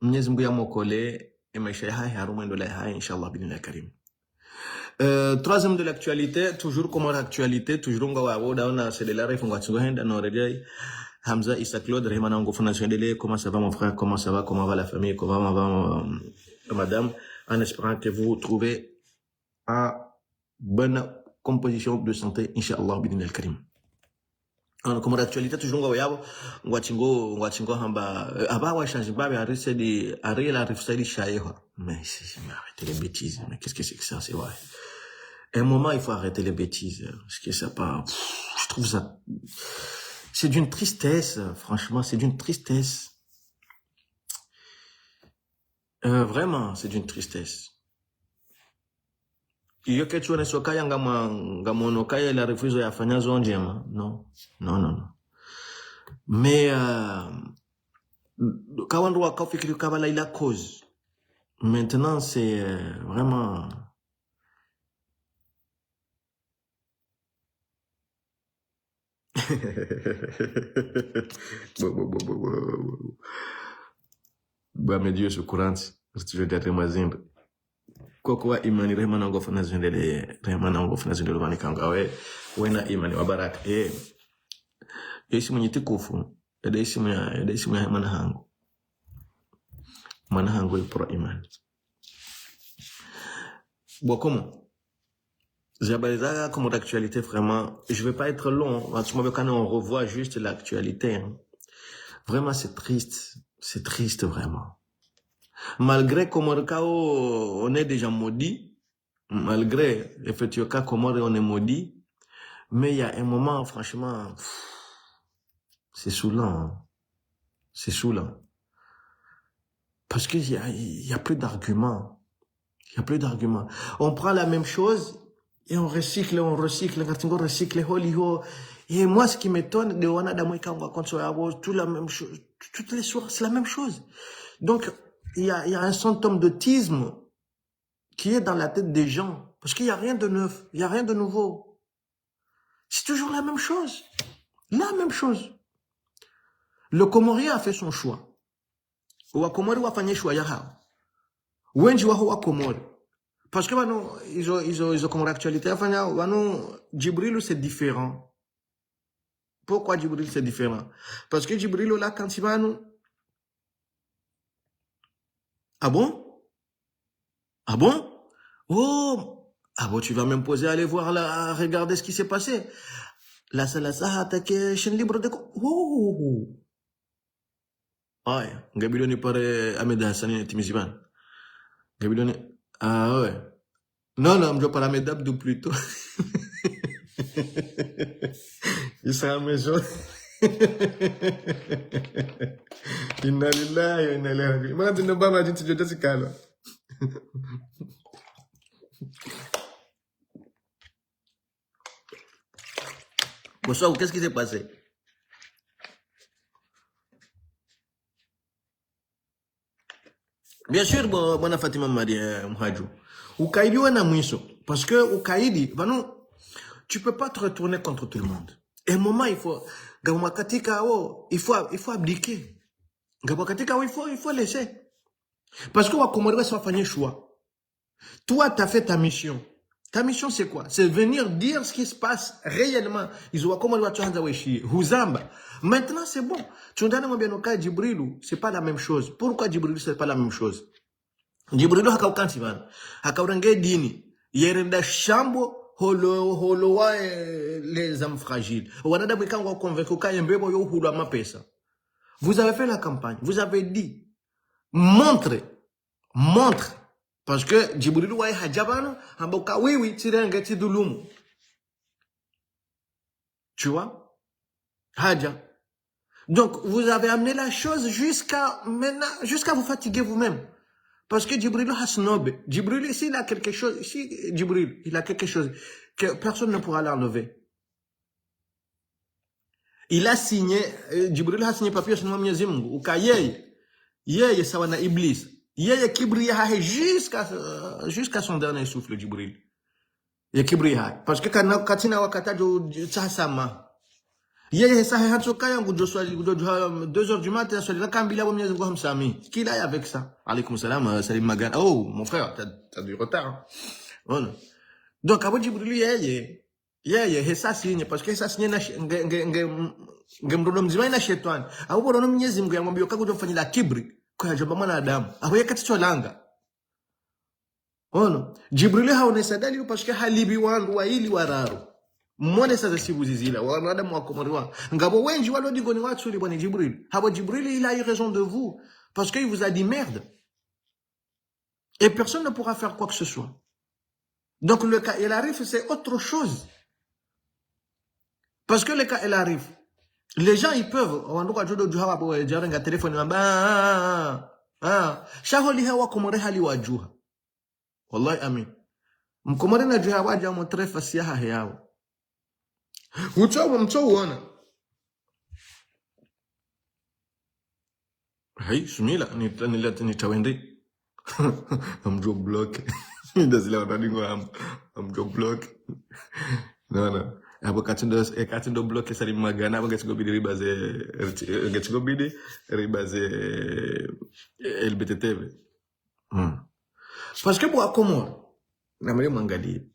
Mwenyezi Mungu yamokole e maisha haya harumendo la haya inshallah binina karim. Troisième de l'actualité, toujours comme l'actualité, toujours on va avoir c'est de la réforme on va regarder Hamza Issa Claude, Rehman Ango Fondation Délé, comment ça va mon frère, comment va la famille, comment va madame, en espérant que vous trouvez une bonne composition de santé, Inch'Allah, bidin al-Karim. Comme l'actualité, toujours on va chingo hamba, aba wa change babe, arrêtez de, arrêtez la réflexion de chayeha. Mais arrêtez les bêtises, mais qu'est-ce que c'est que ça, c'est vrai. À un moment, il faut arrêter les bêtises. Parce que ça pas, je trouve ça, c'est d'une tristesse, franchement, c'est d'une tristesse. Vraiment, c'est d'une tristesse. Iyo ketu na sokaya ngamono kaya la refuzo ya fanyazo njema. Non. Mais, kawandu wakafikiri kabala ila cause. Maintenant, c'est vraiment, Mes Dieu, ce courant, je vais être mazimbe. Kwa imani rehema na ngofa na zindele, rehema na ngofa na zindele wanikanga wena imani wa baraka. Yesi mwenye tikufu, yesi mwenye manahangu ipura imani. Bon, comment? J'abalisaga comme l'actualité vraiment, je vais pas être long, quand on revoit juste l'actualité, hein. Vraiment c'est triste vraiment. Malgré Komorkao, on est déjà maudit, malgré effectivement Komore on est maudit, mais il y a un moment franchement, c'est saoulant, parce qu'il y a plus d'arguments, on prend la même chose, et on recycle, et moi, ce qui m'étonne, de Wana Damoika, tout la même chose, toutes les soirs, c'est la même chose. Donc, il y a un symptôme d'autisme qui est dans la tête des gens, parce qu'il n'y a rien de neuf, il n'y a rien de nouveau. C'est toujours la même chose. Le Comorien a fait son choix. Ou Komori wa fanye choix ya Wenji wa Komori. Parce que ils ont comme actualité Djibril c'est différent. Pourquoi Djibril c'est différent? Parce que Djibril là quand il va nous. Ah bon? Oh, tu vas même poser aller voir là, regarder ce qui s'est passé. La salasa a attaqué chaîne libre de oh. Ouais, Gabiloni pare Ahmed Hassan et Timiziban. Gabiloni ouais. Non, je parle Ahmed Abdou plutôt. Il sera à la maison. Inna lillahi wa inna ilaihi raji'un. Mara tuna baba jinsi jote sikalo. Bonsoir, qu'est-ce qui s'est passé? Bien sûr, bwana Fatima Maria Mhaju. Ukaidi wana mwiso. Parce que ukaidi, tu peux pas te retourner contre tout le monde. Et un moment, il faut abdiquer. Il faut laisser. Parce que Wakomori va faire un choix. Toi, tu as fait ta mission. Ta mission, c'est quoi? C'est venir dire ce qui se passe réellement. Ils ont comment maintenant, c'est bon. Tu donnes un bien au cas Djibril, c'est pas la même chose. Pourquoi Djibril, c'est pas la même chose? Djibril, hakaukantivan. Hakaurange dini. Yerenda shambo, holowa les âmes fragiles. Wanada mwikango convaincu kayembebo yo hula mapesa. Vous avez fait la campagne. Vous avez dit, montre. Parce que Djibril wa hajabano, hamboka wiwi tirenge tidulumu. Tu vois? Haja. Donc, vous avez amené la chose jusqu'à maintenant, jusqu'à vous fatiguer vous-même. Parce que Djibril a snob. Djibril, ici, il a quelque chose, ici, Djibril, il a quelque chose que personne ne pourra l'enlever. Il a signé, Djibril a signé papier sur Mwenyezi Mungu, uka yeye sawa na Iblis. Yeye kibri hahe jusqu'à son dernier souffle, Djibril. Ye kibri hahe. Parce que katina wakatajo tsasama. Yeye sahe hatsoka yangu jo swali 2h du matin swali la kambila wa Mwenyezi Mungu hamsami. Kila ya avec ça. Alaykoum salam Salim Magan. Oh mon frère, t'as du retard. Hein? Voilà. Donc abo Djibril yeye hesa sinye parce que hesa sinye na ngemrodo mzima ina shetani. Abo borono Mwenyezi Mungu yamwambia kakuja kufanyila kibri kwa jamba mwanadamu. Abo yakati cholanga. Ono Djibril haonesa dalili parce que halibi wandu wa ili wararo. Mwone sasa sibuzizila wanadamu wakomoriwa ngabo wenji walodi goni watu bwana Djibril. Habo Djibril il a eu raison de vous parce qu'il vous a dit merde. Et personne ne pourra faire quoi que ce soit. Donc le cas El Arif c'est autre chose. Parce que le cas El Arif, les gens ils peuvent wanduka jodo juha bo jarenga telefoni shaholi hawa komore hali wajuha. Wallahi amin. Mkomore na juha waja mutrefa siyaha yao. Mcho uona. Hai, sumila nitawendi. Amjo block. Ndazile wanadingo amjo block. No. Abo katindo block Salim Magan abo getgo bidi ribaze LBTTV. Parce que bo akomoro na mali mangali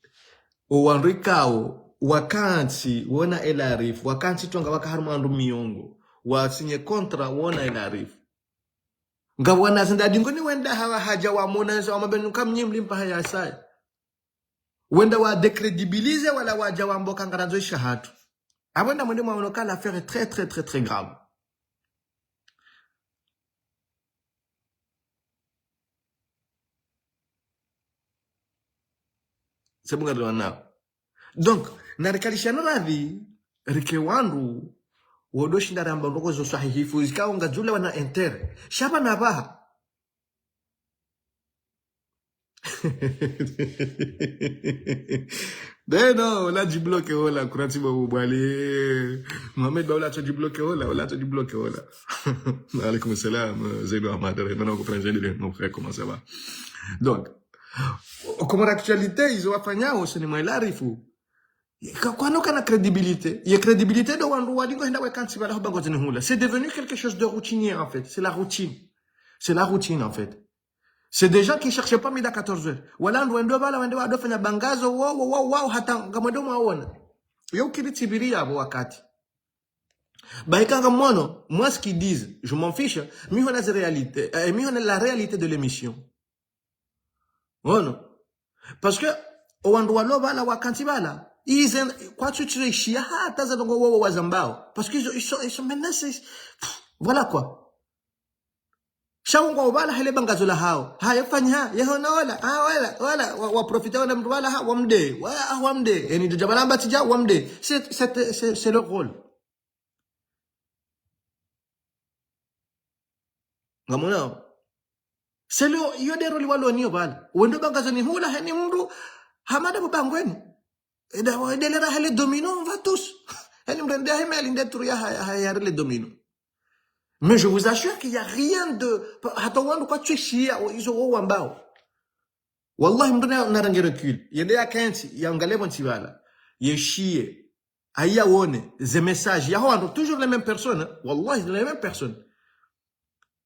o wanrikao wakansi wona El Arif wakansi tonga wakaharmandu miongo wasinye kontra wona El Arif ngabwana zindadi ngoni wenda haja wa mona zo amabenu kamnyimli mpa haya sai wenda wa décrédibiliser wala wa jawambo kangaranzo shahatu abonda mwende mwaonoka l'affaire est très très très très grave. C'est bon gadwana. Donc narikalisha radhi rike wandu wodoshi ndaramba ndoko zo sahihifu zikaonga jule wana enter shaba na baha. Non, là du bloc là, kurati babu bwali. Mohamed Baoula tu du bloc là, tu du bloc là. Alaykoum salam Zaidou Ahmad, maintenant comprendre mon frère comment ça va. Donc, comme l'actualité ils ont afanya au cinéma El Arif. Kwa no kana crédibilité. Il y a crédibilité de wandu wadingo henda wekansi bala hobango zinhula. C'est devenu quelque chose de routinier en fait, c'est la routine. C'est la routine en fait. C'est des gens qui cherchaient pas midi à 14h. Wala ndo bala wende wado fanya bangazo wow hata ngamwedo mwaona. Yo kilitibiria abo wakati. Baikanga mono, moi ce qu'ils disent, je m'en fiche, mais on a la réalité, la réalité de l'émission. Oh non. Parce que owandu walo bala wakanti bala, ils quoi tu shia hata za dongo wo wazambao parce qu'ils sont maintenant voilà quoi. Shawungo wala hele bangazo la hao hayafanya yehona wala wa profiter wana mtu wala wamde yani jabalamba tija wamde c'est le rôle ngamona c'est le yode rôle walo ni wala wendo bangazo ni hula hani mtu hamada bangweni delera hele domino on va tous hani mrende hemeli ndetru ya les domino. Mais je vous assure qu'il n'y a rien de... Hatawandu kwa tuishia izo wambao. Wallahi mduna narange recul. Yende ya kenti ya ngalebo ntibala. Yeshie. Aya wone. Ces messages. Ya hawandu toujours les mêmes personnes. Wallahi les mêmes personnes.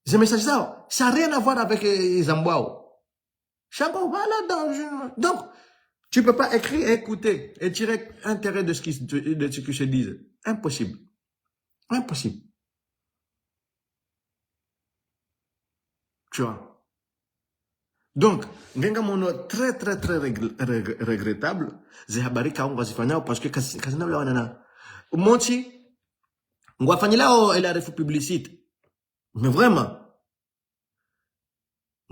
Ces messages là, ça n'a rien à voir avec les ambao. Chacun va là-dedans. Donc, tu peux pas écrire et écouter et tirer intérêt de ce qui se disent. Impossible. Impossible. Tu vois. Donc, ngenga mono très très très regrettable. Zehabari kaunga zifanyao parce que kazina wala wanana. Monti, ngwafanyilao El Arif publicité. Mais vraiment.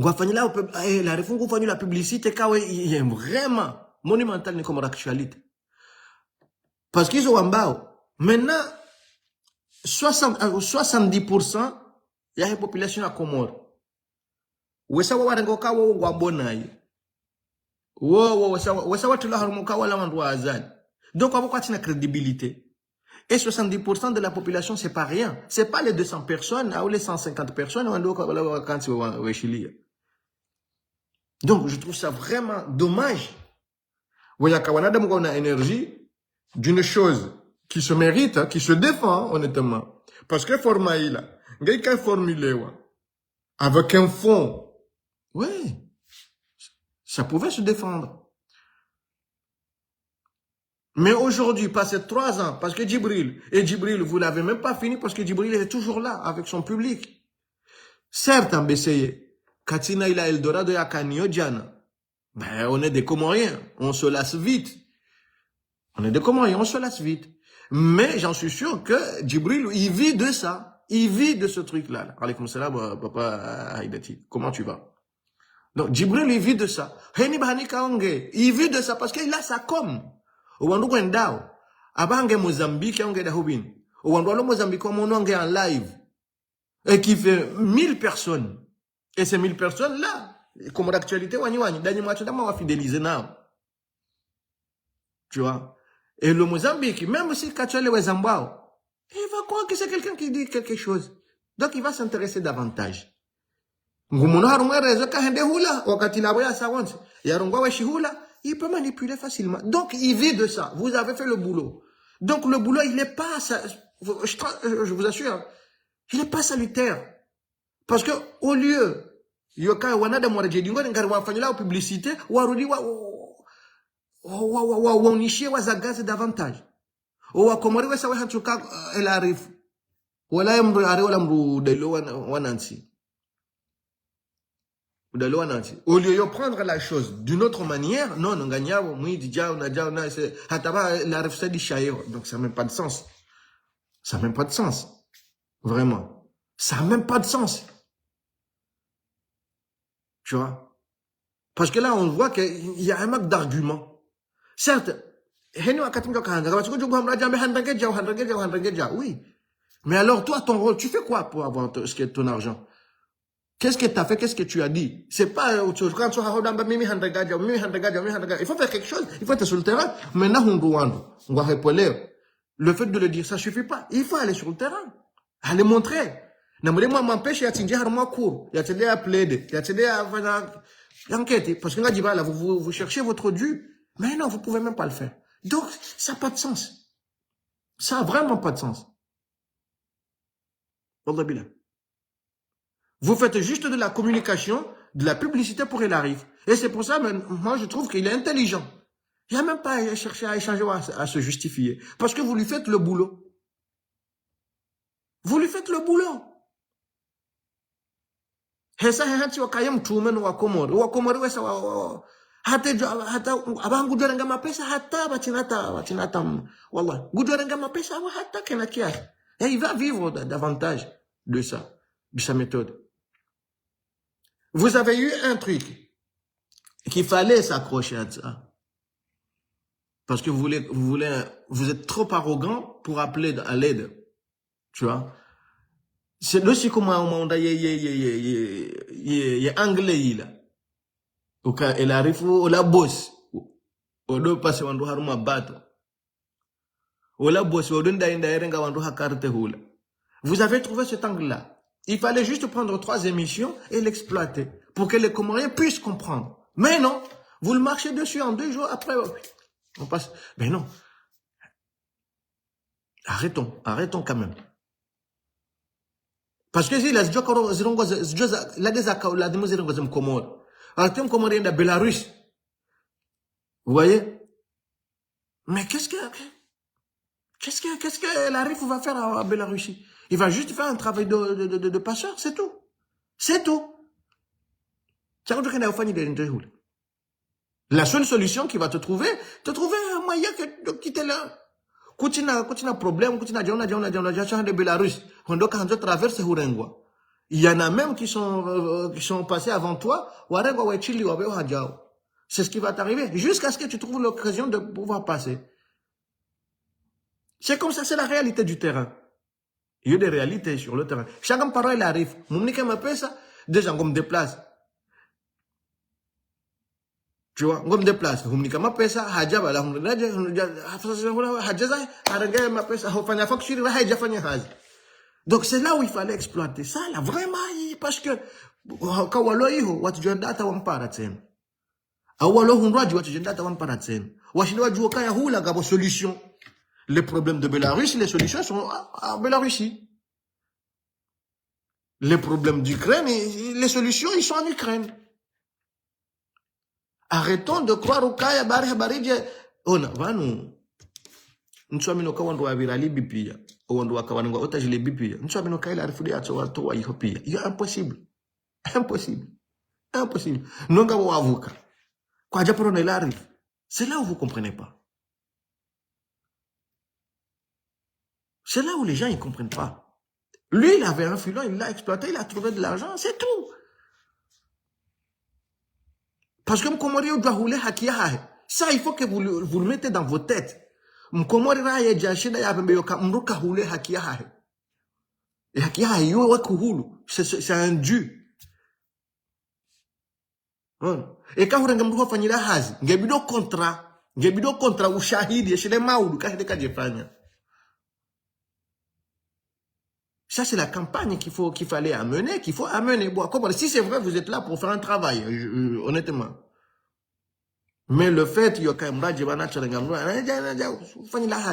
Ngwafanyilao El Arif ngufanyila publicité kawe il est vraiment monumental ni comme l'actualité. Parce qu'ils ont ambao Maintenant, 70% ya la population ya Comore. Wesa warengo kawo wabonai. Wesa watu la harumuka wala wandu wa azali. Donc, on va une crédibilité. Et 70% de la population, c'est pas rien. C'est pas les 200 personnes ou les 150 personnes. Donc, je trouve ça vraiment dommage. Il y a une énergie d'une chose qui se mérite, qui se défend, honnêtement. Parce que Formaïla, il y a formulé avec un fond. Oui, ça pouvait se défendre. Mais aujourd'hui, passé 3 ans, parce que Djibril, vous l'avez même pas fini parce que Djibril est toujours là avec son public. Certes, en Besseye, Katina il a Eldorado et Akanio Diana. Ben, on est des Comoriens, on se lasse vite. On est des Comoriens, on se lasse vite. Mais j'en suis sûr que Djibril, il vit de ça. Il vit de ce truc-là. Alaykoum salam, papa Haïdati. Comment tu vas? Donc, Djibril, il vit de ça. Heni Bahani Kaonge, il vit de ça parce qu'il a sa com. Owandu kwendao abange Mozambique onge da hubin owandu alo Mozambique on onge en live et qui fait 1000 personnes et ces 1000 personnes là comme d'actualité wani dani mwacho dama wa fidéliser nao, tu vois. Et le Mozambique, même si Kachole Wezambao, il va croire que c'est quelqu'un qui dit quelque chose, donc il va s'intéresser davantage. Ngumuno harumwe rezo ka hende hula wakati la boya sawonse yarungwa weshi hula. Il peut manipuler facilement. Donc, il vit de ça. Vous avez fait le boulot. Donc, le boulot, il n'est pas, je vous assure, il n'est pas salutaire. Parce que, au lieu, yoka wana de mwara jedingo, ngari wafanyila publicité, warudi waonishie wazagaze davantage. Wakomori wesa wahanchuka elarifu. Wala yamru are wala mru delo wanansi. Au lieu de prendre la chose d'une autre manière, non, on gagne, donc ça n'a même pas de sens. Ça n'a même pas de sens. Vraiment. Ça n'a même pas de sens. Tu vois? Parce que là, on voit qu'il y a un manque d'arguments. Certes, oui. Mais alors, toi, ton rôle, tu fais quoi pour avoir ce qui est ton argent? Qu'est-ce que tu as fait? Qu'est-ce que tu as dit? C'est pas, quand tu as il faut faire quelque chose. Il faut être sur le terrain. Maintenant, on va répondre. Le fait de le dire, ça suffit pas. Il faut aller sur le terrain. Aller montrer. Moi, m'empêche, il y a des cours. Il y a des plaider. Il y a des enquêtes. Parce que là, vous cherchez votre dû. Mais non, vous pouvez même pas le faire. Donc, ça n'a pas de sens. Ça n'a vraiment pas de sens. Wallah billah. Vous faites juste de la communication, de la publicité pour qu'il arrive. Et c'est pour ça, moi, je trouve qu'il est intelligent. Il n'y a même pas à chercher à échanger, à se justifier. Parce que vous lui faites le boulot. Vous lui faites le boulot. Et ça, c'est un kayam tumen wa Comore. Wa Comore, ouais, ça va. Hata abangu dorenga mapesa hata batinata wallah. Gudorenga mapesa hata kena kiasi. Et il va vivre davantage de ça, de sa méthode. Vous avez eu un truc qu'il fallait s'accrocher à ça. Parce que vous êtes trop arrogant pour appeler à l'aide. Tu vois? C'est le si comment on a anglais là. Au cas elle arrive au la boss. Au do passer wandu haruma bato. Au la boss au donda inda erenga wandu hakarte hula. Vous avez trouvé cet angle-là. Il fallait juste prendre 3 émissions et l'exploiter pour que les Comoriens puissent comprendre. Mais non, vous le marchez dessus en 2 jours après. On passe. Mais non. Arrêtons quand même. Parce que si la Belarus, vous voyez? Mais qu'est-ce que la RIF va faire à Bélarussie? Il va juste faire un travail de passeur, c'est tout. C'est tout. La seule solution qui va te trouver un moyen de quitter là. Kutina problème, kutina de Bélarus. Quand on traverse Hurengwa. Il y en a même qui sont passés avant toi. C'est ce qui va t'arriver. Jusqu'à ce que tu trouves l'occasion de pouvoir passer. C'est comme ça, c'est la réalité du terrain. Il y a des réalités sur le terrain. Chacun parole arrive. Mon nique me paye ça. Déjà, on me déplace. Tu vois, on me déplace. On me nique me paye ça. Hadja, voilà, on me dit, hadja, hadja, me paye ça. On fait un facture, hadja, fait un haz. Donc, c'est là où il fallait exploiter ça, là, vraiment, parce que, quand on l'a eu, what tu as data, on parle de ça. Awalo hunwaji watujendata wampara tena. Washindwa jua kaya hula gabo solution. Les problèmes de Bélarus, les solutions sont à Bélarussie. Les problèmes d'Ukraine, les solutions, ils sont en Ukraine. Arrêtons de croire au kaya bari habarije. Ona, vanu. Nchwamino kawandu wa virali bipia. Owandu wa kawandu wa otajile bipia. Nchwamino kaya la rifudi ato wa towa iho pia. Iyo impossible. Impossible. Impossible. Nonga wa avuka. Kwa Japon, il arrive. C'est là où vous ne comprenez pas. C'est là où les gens ne comprennent pas. Lui, il avait un filon, il l'a exploité, il a trouvé de l'argent, c'est tout. Parce que Mkomori doit rouler hakiyahe. Ça, il faut que vous le mettez dans vos têtes. Mkomori raye jashida ya bembe yoka mruka rouler hakiyahe. Et hakiyahe yo wakuhulu. C'est un dû. Et quand vous regardez fanyira hazi, ngebido kontra ushahidi yeshile maudu kahide kajefanya. Ça c'est la campagne qu'il fallait amener, qu'il faut amener. Bon, comme si c'est vrai, vous êtes là pour faire un travail, honnêtement. Mais le fait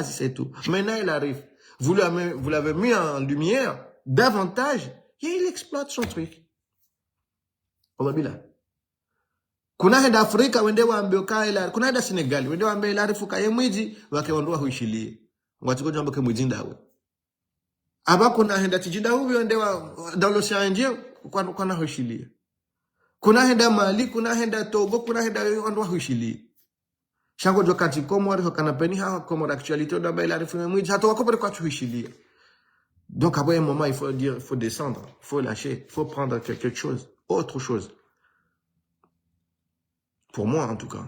c'est tout. Maintenant il arrive. Vous l'avez mis en lumière davantage et il exploite son truc. Obabila. Kuna henda Afrika wende waambie kaila, kuna henda Senegal wende waambie ila rifuka ye mwiji wakeondoa huishilie. Ngwatiko jambo ke mwiji ndawe. Aba kuna henda tijida huyo wende dans l'océan Indien kwa huishilie. Kuna henda Mali, kuna henda Togo, kuna henda ondoa huishilie. Shango jokati Comore hokana peni ha Comore actualité d'aba ila rifuka mwiji hata wakopere kwa huishilie. Donc après un moment il faut dire, il faut descendre, il faut lâcher, il faut prendre quelque chose, autre chose. Pour moi, en tout cas.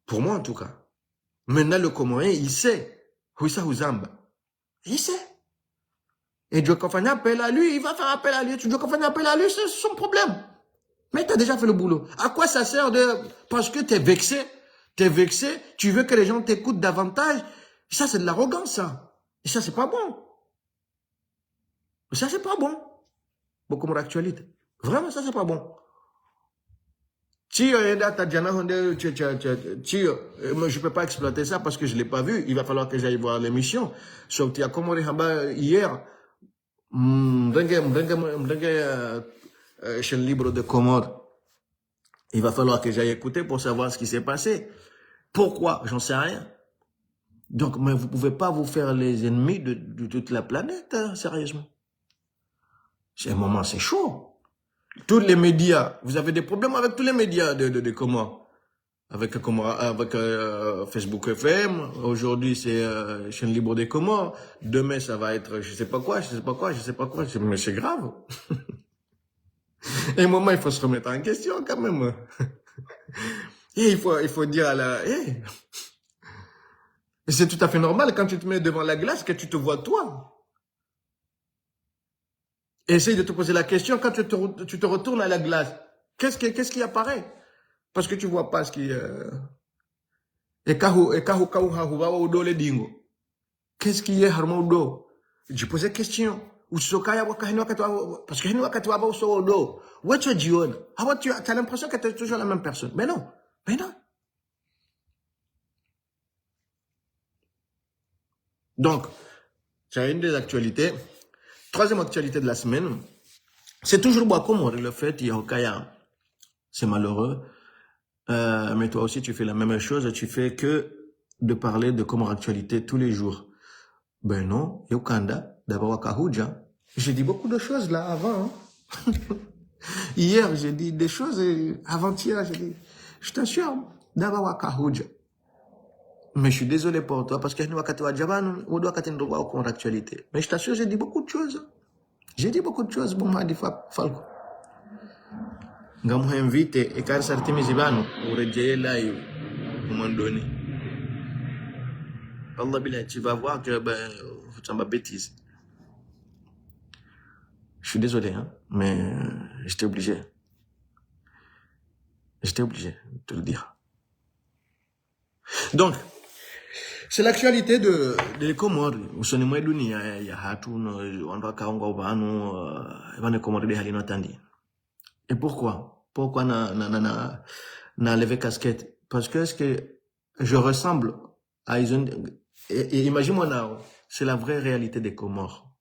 Pour moi, en tout cas. Maintenant, le Comorien, il sait. Huissa Houzamba. Il sait. Et Dieu fait appel à lui, il va faire appel à lui. Tu dois faire appel à lui, c'est son problème. Mais tu as déjà fait le boulot. À quoi ça sert de... Parce que tu es vexé. Tu es vexé. Tu veux que les gens t'écoutent davantage. Ça, c'est de l'arrogance, ça. Et ça, c'est pas bon. Ça, c'est pas bon. Bon, comme l'actualité. Vraiment, ça, c'est pas bon. Je ne peux pas exploiter ça parce que je ne l'ai pas vu. Il va falloir que j'aille voir l'émission. Sauf qu'il y a Komori Hamba hier. Chaîne libre de Comores. Il va falloir que j'aille écouter pour savoir ce qui s'est passé. Pourquoi? J'en sais rien. Donc, mais vous ne pouvez pas vous faire les ennemis de toute la planète, hein, sérieusement. C'est un moment, c'est chaud. Tous les médias, vous avez des problèmes avec tous les médias de Comores. Avec Facebook FM, aujourd'hui c'est chaîne libre des Comores, demain ça va être je sais pas quoi, mais c'est grave. Et à un moment il faut se remettre en question quand même. Et il faut dire à la... Et c'est tout à fait normal quand tu te mets devant la glace que tu te vois toi. Essaye de te poser la question quand tu te retournes à la glace. Qu'est-ce qui apparaît? Parce que tu vois pas ce qui... Qu'est-ce qui est harmodo? Je posais la question. Parce que tu as l'impression que tu es toujours la même personne. Mais non. Mais non. Donc, c'est une des actualités. Troisième actualité de la semaine, c'est toujours Comores, le fait, Yahokaya. C'est malheureux. Mais toi aussi, tu fais la même chose. Tu fais que de parler de Comores actualité tous les jours. Ben non, Yokanda, d'abord Wakahuja. J'ai dit beaucoup de choses là avant. Hein. Hier, j'ai dit des choses. Avant-hier, j'ai dit, je t'assure, d'abord Wakahuja. Mais je suis désolé pour toi parce que nous avons Comores actualité. Mais je t'assure, j'ai dit beaucoup de choses. J'ai dit beaucoup de choses. Bon, moi, des fois, Falco. Ngamu invite e kar sartimi zibano urejee live kumandoni. Allah billah, tu vas voir que c'est ma bêtise. Je suis désolé, hein, mais j'étais obligé. J'étais obligé de te le dire. Donc, c'est l'actualité des Comores. Usoni mwedu ni ya hatu wandu wakaonga ubanu ebane Comores de halino tandi. Et pourquoi? Pourquoi na levé casquette? Parce que est-ce que je ressemble à imagine-moi now, c'est la vraie réalité des Comores.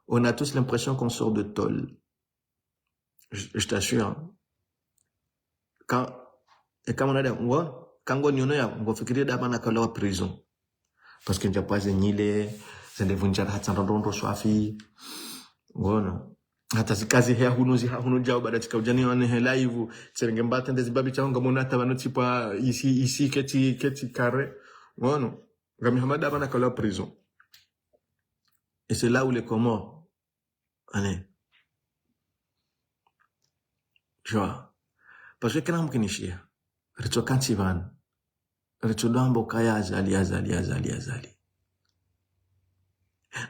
On a tous l'impression qu'on sort de tôle. Je t'assure. Hein. Quand on a des quand on fikiria daba na kalawa prison parce que njapa zenyile zende vunjara hatsandondo swafi ngona hata zikazi hea hunu jao bada tika ujani wane he live tserenge mbata ndezi babi changa monata banotipa ici keti carré ngona ngami hamada daba na kalawa prison. Et c'est là où les Comores allez tu vois parce que kana mkinishia richo kanti van richo dambo kaya azali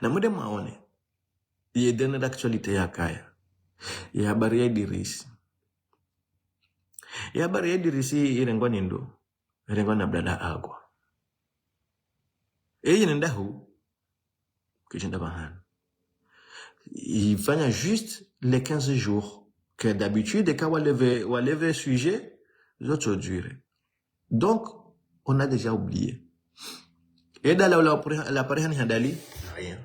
na mude maone ye dena d'actualité ya kaya ya habari ya Idris irengwa nindo irengwa na blada agwa nenda hu kijenda bahan il fanya juste les 15 jours que d'habitude quand on leve sujet zote dure. Donc on a déjà oublié. Et dans la pareille handali rien.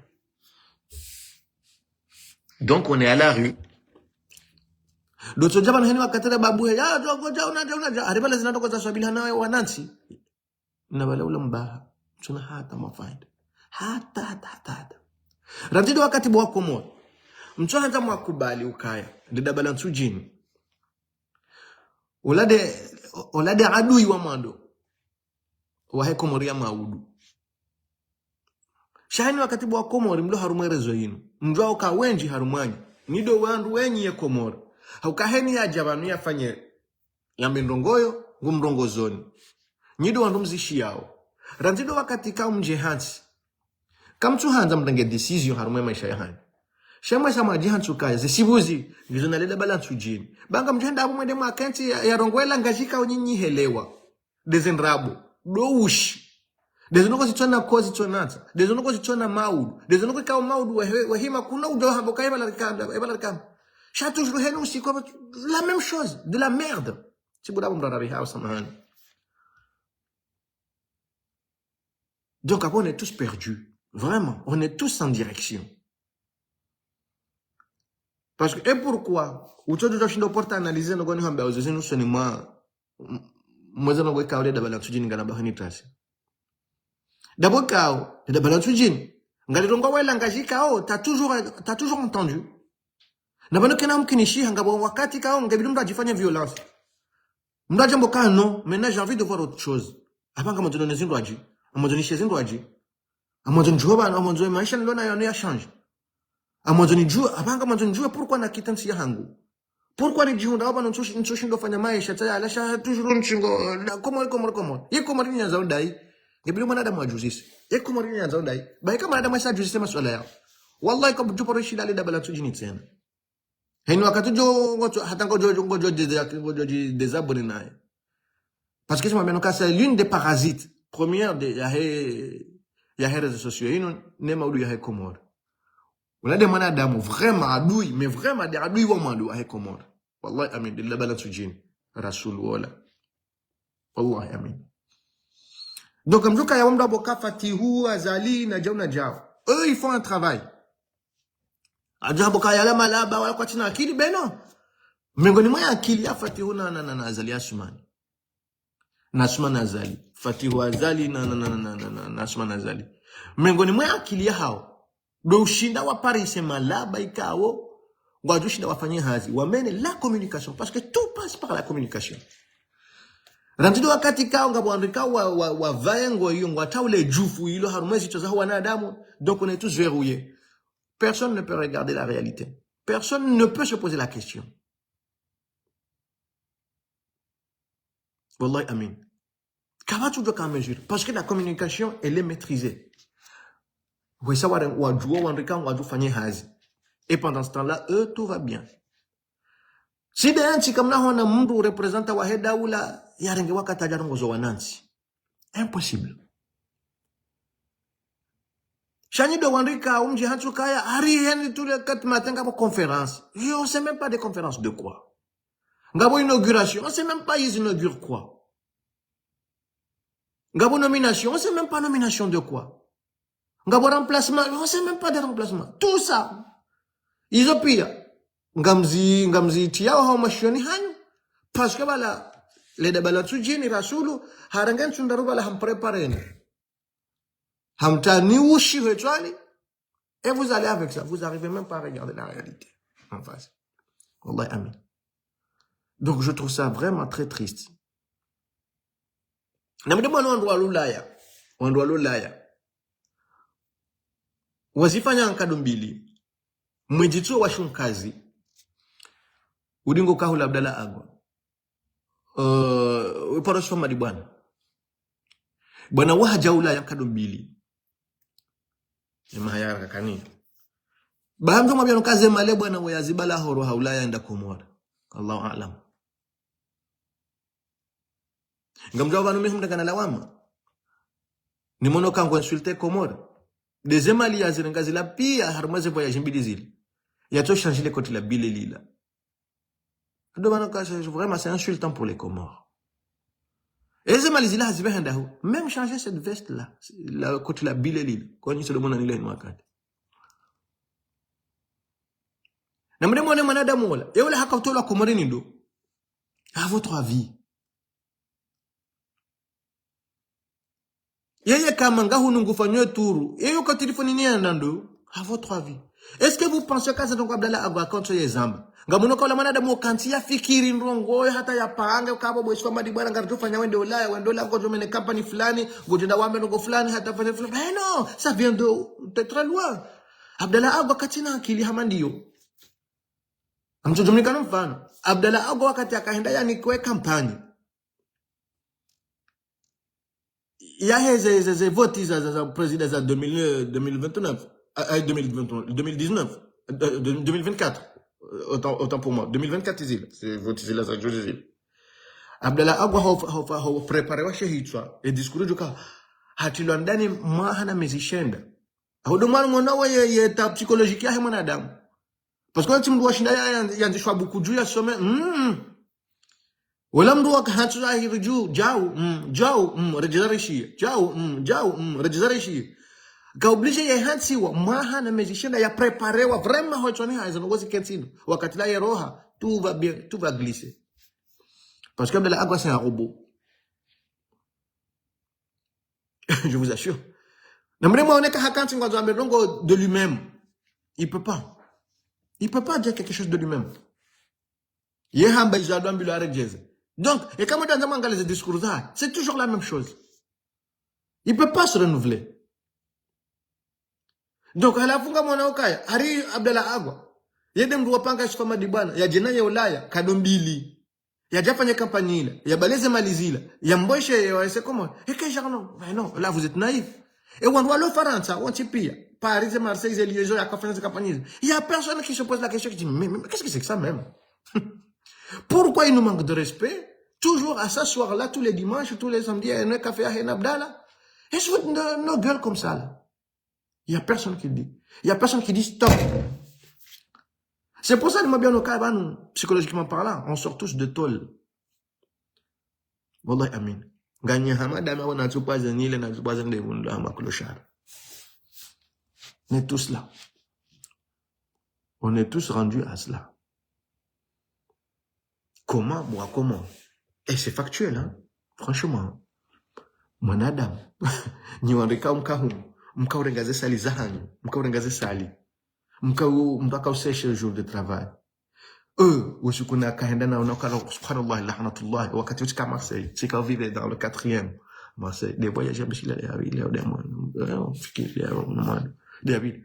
Donc on est à la rue. D'autres jaban hani wakatera babu ya ngoja unaja aribala zinatoka za swabila nawe wanansi na wala ule mbaha tuna hata mafaida hata randido wakati bwa komo mchana kama wakubali ukaya ndabala nsujini olade adui wa mando wahe Komoria maudu shahini wakati bwa Komori mlo harumwerezo yinu mjwa uka wenji harumanyi nido wandu wenyi ye Komori haukaheni ya jabanu ya fanye ya mbindongoyo ngumrongozoni nido wandu mzishi yao ranzido wakati ka mje hansi kamtu hanza mdenge decision harumwe maisha ya hani shema sama jihantu kaya zisibuzi ngizona lela balansu jini banga mjenda abu mwende mwakenti ya rongwela ngajika onyinyi helewa dezenrabo doushi dezenoko zitona kozi tonata dezenoko zitona maudu dezenoko kao maudu wahima kuna ujo hambo kaya ebala cha toujours henu aussi comme la même chose de la merde si budabu mrarabi hao samahani. Donc après on est tous perdus vraiment on est tous sans direction. Parce que, et pourquoi? Uchojo joshindo porta analyser no goni hamba ozo sinu soni mweza no gweka ule dabala tujini ngana bahani tasi. D'abord kao, de dabala tujini. Ngali rongo wela ngajika o, t'as toujours entendu. Nabano kena mkinishi hangabo wakati kao ngabidu mda jifanya violence. Mda jambo ka non, maintenant j'ai envie de voir autre chose. Apanga mwadone nezindu aji, amwadone shezindu aji. Amwadone juhoba, amwadone maisha nilona yone ya change. Amwadone jua, apanga mwadone jua pourquoi na kitansi ya hangu. Pourquoi ni jihunda hapa nsoshindo fanya maisha taya alasha toujours nchingo komori ye komori ni nzao dai ngebilu manada mwajuzisi ye komori ni nzao dai bai kama manada mwasa juzisi maswala yao wallahi kwa juporo shida le dabala tujini tena heni wakati jo ngoto hata ngojo désabonné nae parce que c'est maintenant que c'est l'une des parasites premières de ya réseaux sociaux ino ne maudu ya komori. On a des manadamu vraiment adui, mais vraiment des adui wa mandu à Komor. Wallahi amin, de la balance jin, Rasul wala. Wallahi amin. Donc, comme je dis, yawamda boka Fatihu, Azali, Najao. Eux, ils font un travail. Adja boka yala malaba, wala kwa tina akili, ben non. Mengoni mwa akili ya Fatihu na Azali Asumani. Nasumani Azali. Fatihu Azali na Asumani Azali. Mengoni mwa akili ya hao. Do ushinda wa Paris malaba ikao ngwaju shinda wafanyia hazi wamene la communication parce que tout passe par la communication. Randido wakati kao ngabwandika wa vaengo hiyo ngwataule jufu hilo harumwezi toza wanadamu donc on est tous verrouillés. Personne ne peut regarder la réalité. Personne ne peut se poser la question. Wallahi amin. Comment tu dois mesure? Parce que la communication, elle est maîtrisée. Vous savez, et pendant ce temps-là, eux, tout va bien. Si de nchi kama hona mtu representa wa heda ula yarenge wakataja rongozo wanansi. Impossible. Chani de wandrika umji hantu kaya hari yani tous les 4 matins pour conférence. On sait même pas des conférences de quoi. Ngabo inauguration, on sait même pas ils inaugurent quoi. Ngabo nomination, on sait même pas nomination de quoi. Ngabo remplacement, on sait même pas des remplacements. Tout ça. Ils ont pire. Ngamzi tiao hao mashoni hanyu. Parce que voilà, les débats jini rasulu, harangan sundaru bala ham préparé. Hamta ni ushi retwali. Et vous allez avec ça. Vous n'arrivez même pas à regarder la réalité en face. Wallahi amin. Donc je trouve ça vraiment très triste. Namdemo ndwa lulaya. Wazifanya nkado mbili. Mwijitsu wa shunkazi. Udingo kahula Abdallah Agwa. Uparosho madibwana. Bwana wahaja ulaya nkado mbili. Mahayara kakani. Bahamdu mwabiano kaze male bwana wayazibala horo haulaya enda Komora. Allahu a'lam. Ngamjwa banu mihum daga na lawama. Ni mono kango insulter Komora. Des Mali yazirengazi la pia harmaze voyage mbili zile. Yato changer les côtés la bile lila. Vraiment c'est insultant pour les Comores. Et les Mali zila hazibe handahu. Même changer cette veste là, la côté la bile lila. Quand il se demande en ilaine wakati. Namde mwone manadamu wala. E wala haka utola Komorini ndo. À votre avis. Yeye kama ngahu nungufanywe turu. Yeye kwa telefoni ni nando. À votre avis. Est-ce que vous pensez que ça donc Abdallah Agwa contre les zamba? Ngamuno kwa manadamu kanti ya fikiri ndrongo hata ya paanga ukabo boys kwa madibara ngarito fanya wende Ulaya wende la ngojo mene company fulani ngojenda wambe ngo fulani hata fanya fulani. Mais non, ça vient de très loin. Abdallah Agwa katina akili hamandio. Amjojumika mfano. Abdallah Agwa wakati akaenda yani kwa kampani. Il y a ces votes za président za 2029 2019 2024 autant pour moi 2024 c'est vote là ça je Abdallah Agwa ho préparé wa shehitwa et discours joka hatilo ndani mahana mezishenda ahodo mwana ngona wa yeta psychologique ya mwanadamu parce que quand mtu washinda yanzishwa buku juu ya some wala mdu wakahatu hivi juu jao rejezareshi jao rejezareshi kaoblige ya hansi wa maha na mezishenda ya preparewa vraiment hochoni haizo ngozi kentino wakati la yeroha tout va bien tout va glisser parce que Abdallah Agwa c'est un robot. Je vous assure. Namremo oneka hakanti ngwazo amedongo de lui-même. Il peut pas dire quelque chose de lui-même. Yehamba izadwa mbilo arejeza. Donc, et comme dans les discours, c'est toujours la même chose. Il ne peut pas se renouveler. Donc, à la funga mwana ukaya, Hari Abdallah Agwa, yede mdu wapanga shifama dibana, ya jena ya Ulaya, kadombili, ya jafanya kampanila, ya baleze malizila, ya mboshe ya wese comment? Et que genre, mais non, là vous êtes naïf. Et on doit le faire ça, on t'y pire. Paris et Marseille, et Liège, la conférence de campagne. Il y a personne qui se pose la question, qui dit, mais qu'est-ce que c'est que ça même? Pourquoi il nous manque de respect? Toujours à s'asseoir là tous les dimanches, tous les samedis, à un café à Abdallah. Et je veux nos gueules comme ça là. Il n'y a personne qui dit. Il n'y a personne qui dit stop. C'est pour ça que bien au cas, psychologiquement parlant, on sort tous de tôle. Wallahi amin. Gagné Hamadama, on a tout pas un île, on a tout pas un dévon, on a clochard. On est tous là. On est tous rendus à cela. Comment? Et c'est factuel, hein? Franchement. Mon Adam. Ni wandika mka urengaze sali zahanyu. Mka urengaze sali. Mka useshe le jour de travail. Usukuna kahenda na unakala subhanallah lahnatullah wakati utika Marseille. C'est quand vivait dans le 4e. Marseille. Des voyages bishila ya wili au demo. Fikiri ya nomad. David.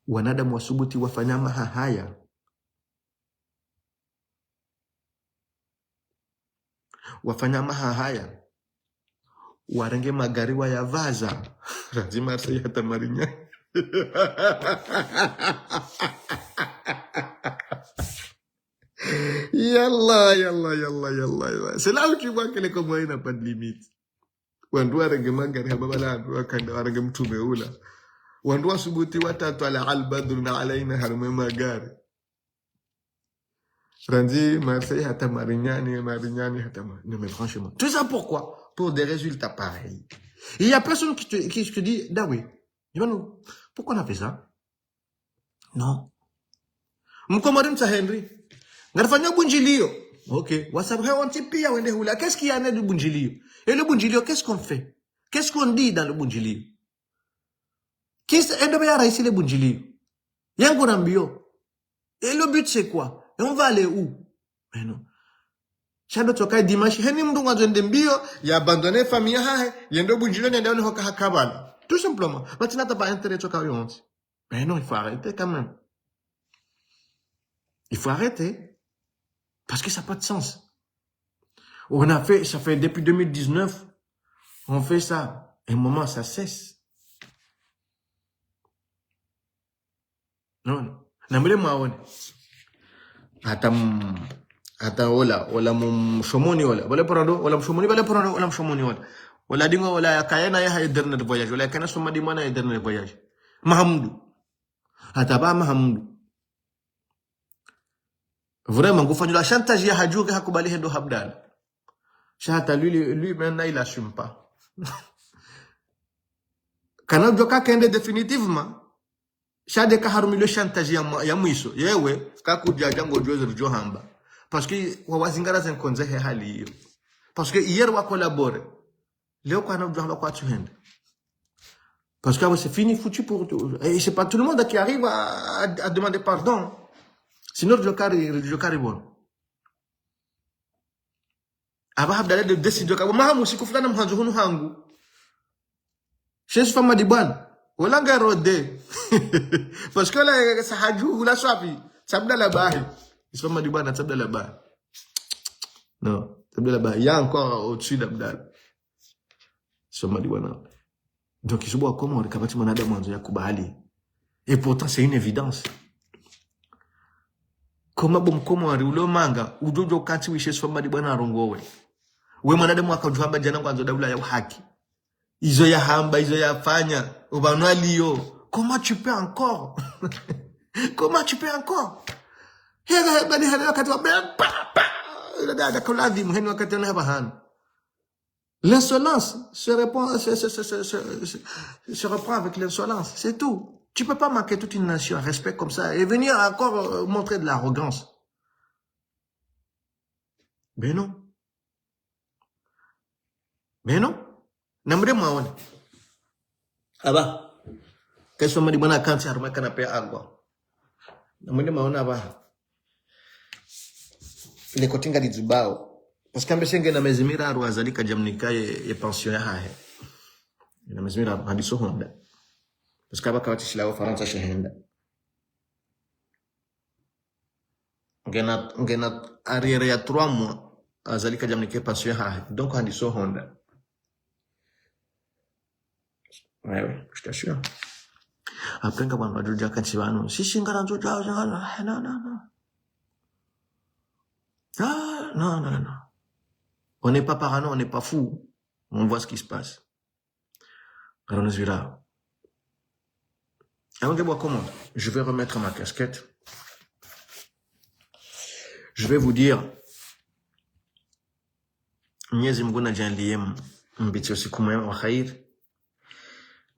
Wanadamu wasubuti wafanyama haya. Wafanya maha haya warange magari wa ya vaza ranzi Marseille hata Marignane. Yallah. C'est là où tu vois que les Comoriens n'ont pas de limite. Wandu warange magari hababala wakanda warange mtume ula. Wandu wasubuti watatu ala albadruna alaina harume magari. Ranzi Marseille hata Marignane hata non mais franchement. Tout ça pourquoi? Pour des résultats pareils. Et il y a personne qui te dit, oui. Pourquoi on a fait ça? Non. Mkomarim sa Henry. Ngarfanya bunjilio. Ok. Wasabhe wantipia wende hula. Qu'est-ce qu'il y a du bunjilio? Et le bunjilio, qu'est-ce qu'on fait? Qu'est-ce qu'on dit dans le bunjilio? Qu'est-ce que ici le bunjilio? Yango nambio. Et le but c'est quoi? Et on va aller où? Mais non. Shado tokai dimanche, heni mdunga zende mbio, ya abandonner famille hahe, yendo bunjilio nyende wani hoka hakabala. Tout simplement. Maintenant, t'as pas intérêt à faire ça. Mais non, il faut arrêter quand même. Il faut arrêter. Parce que ça n'a pas de sens. On a fait, ça fait depuis 2019, on fait ça. Et un moment, ça cesse. Non. Namule maone. Ata wala mshomoni wala. Wala parado, wala mshomoni, wala parado, wala mshomoni wala. Wala dingo wala kayana ya haiderne de voyage. Wala kana soma di mana haiderne de voyage. Mahamdu. Ata ba Mahamdu. Vraiment, vous faites de la chantage, il y a Hadjou qui a coupé les deux Abdal. Chata, lui, maintenant, il assume pas. Quand on doit qu'un définitivement, chade ka harumi le chantage ya mwiso. Yewe, kakuja jango Joseph Johamba. Parce que, wawazingara zenkonze he hali hiyo. Parce que hier, wa collabore. Léo, quand on doit quoi tu hende. Parce que c'est fini, foutu pour tout. Et c'est pas tout le monde qui arrive à demander pardon. Sinon, le cas est bon. Aba Abdallah de décider que Mahamu si kufulana mhanzo hunu hangu. Chez femme Madiban. Wala ngarode. Parce que là, ça hajou, la swapi. Sabda la bahi. C'est femme Madiban, sabda la bahi. Non, sabda la bahi. Il y a encore au-dessus d'Abdallah. C'est femme Madiban. Donc, il se voit comment le kabati manada manzo ya kubali. Et pourtant, c'est une évidence. Comment ari ulo manga ujojo kati wishe soma di bwana rongowe we manade mwaka ujuhamba jana kwanzo dabula ya haki izo ya hamba izo ya fanya ubanwa liyo comment tu peux encore hega bani hada wakati wa papa ila dada koladi muheni wakati na bahan l'insolence se reprend avec l'insolence, c'est tout. Tu peux pas manquer toute une nation à respect comme ça et venir encore montrer de l'arrogance. Mais non. Namre maone. Aba. Qu'est-ce que m'a dit bana kanti harma canapé agua. Namre maone aba. Les kotinga di zubao. Parce que mbesenge na mezimira ruazalika jamnika ye pensionnaire hahe. Na mezimira hadiso honda. Parce que abakawati shila Faransa shahenda. Ngena arrière ya 3 mois azalika jamnike pensionnaire hahe. Donc hadiso honda. Ouais, je t'assure. Après quand on va dire kanti bano, si singara nzoja non. On n'est pas parano, on n'est pas fou. On voit ce qui se passe. Alors on se verra. Avant de voir comment, je vais remettre ma casquette. Je vais vous dire, Mwenyezi Mungu na janlie mbiti usiku mwema wa khair.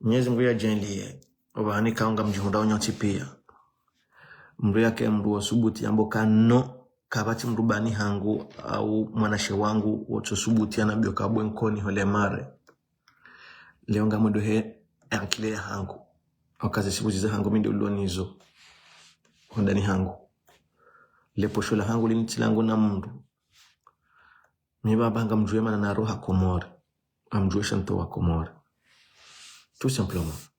Mwenyezi Mungu ya janlie obani kaunga mjihunda onyoti pia. Mru yake mru wasubuti amboka no kabati mrubani hangu au mwanashe wangu woto subuti anabio kabwe nkoni hole mare. Leonga mwedo he ankile hangu. Wakazi sibuti za hangu mindi ulonizo. Hondani hangu. Lepo shola hangu linitilangu na mru. Mibaba hanga mjue mana na roha komori. Amjue shanto wa komori. Tout simplement.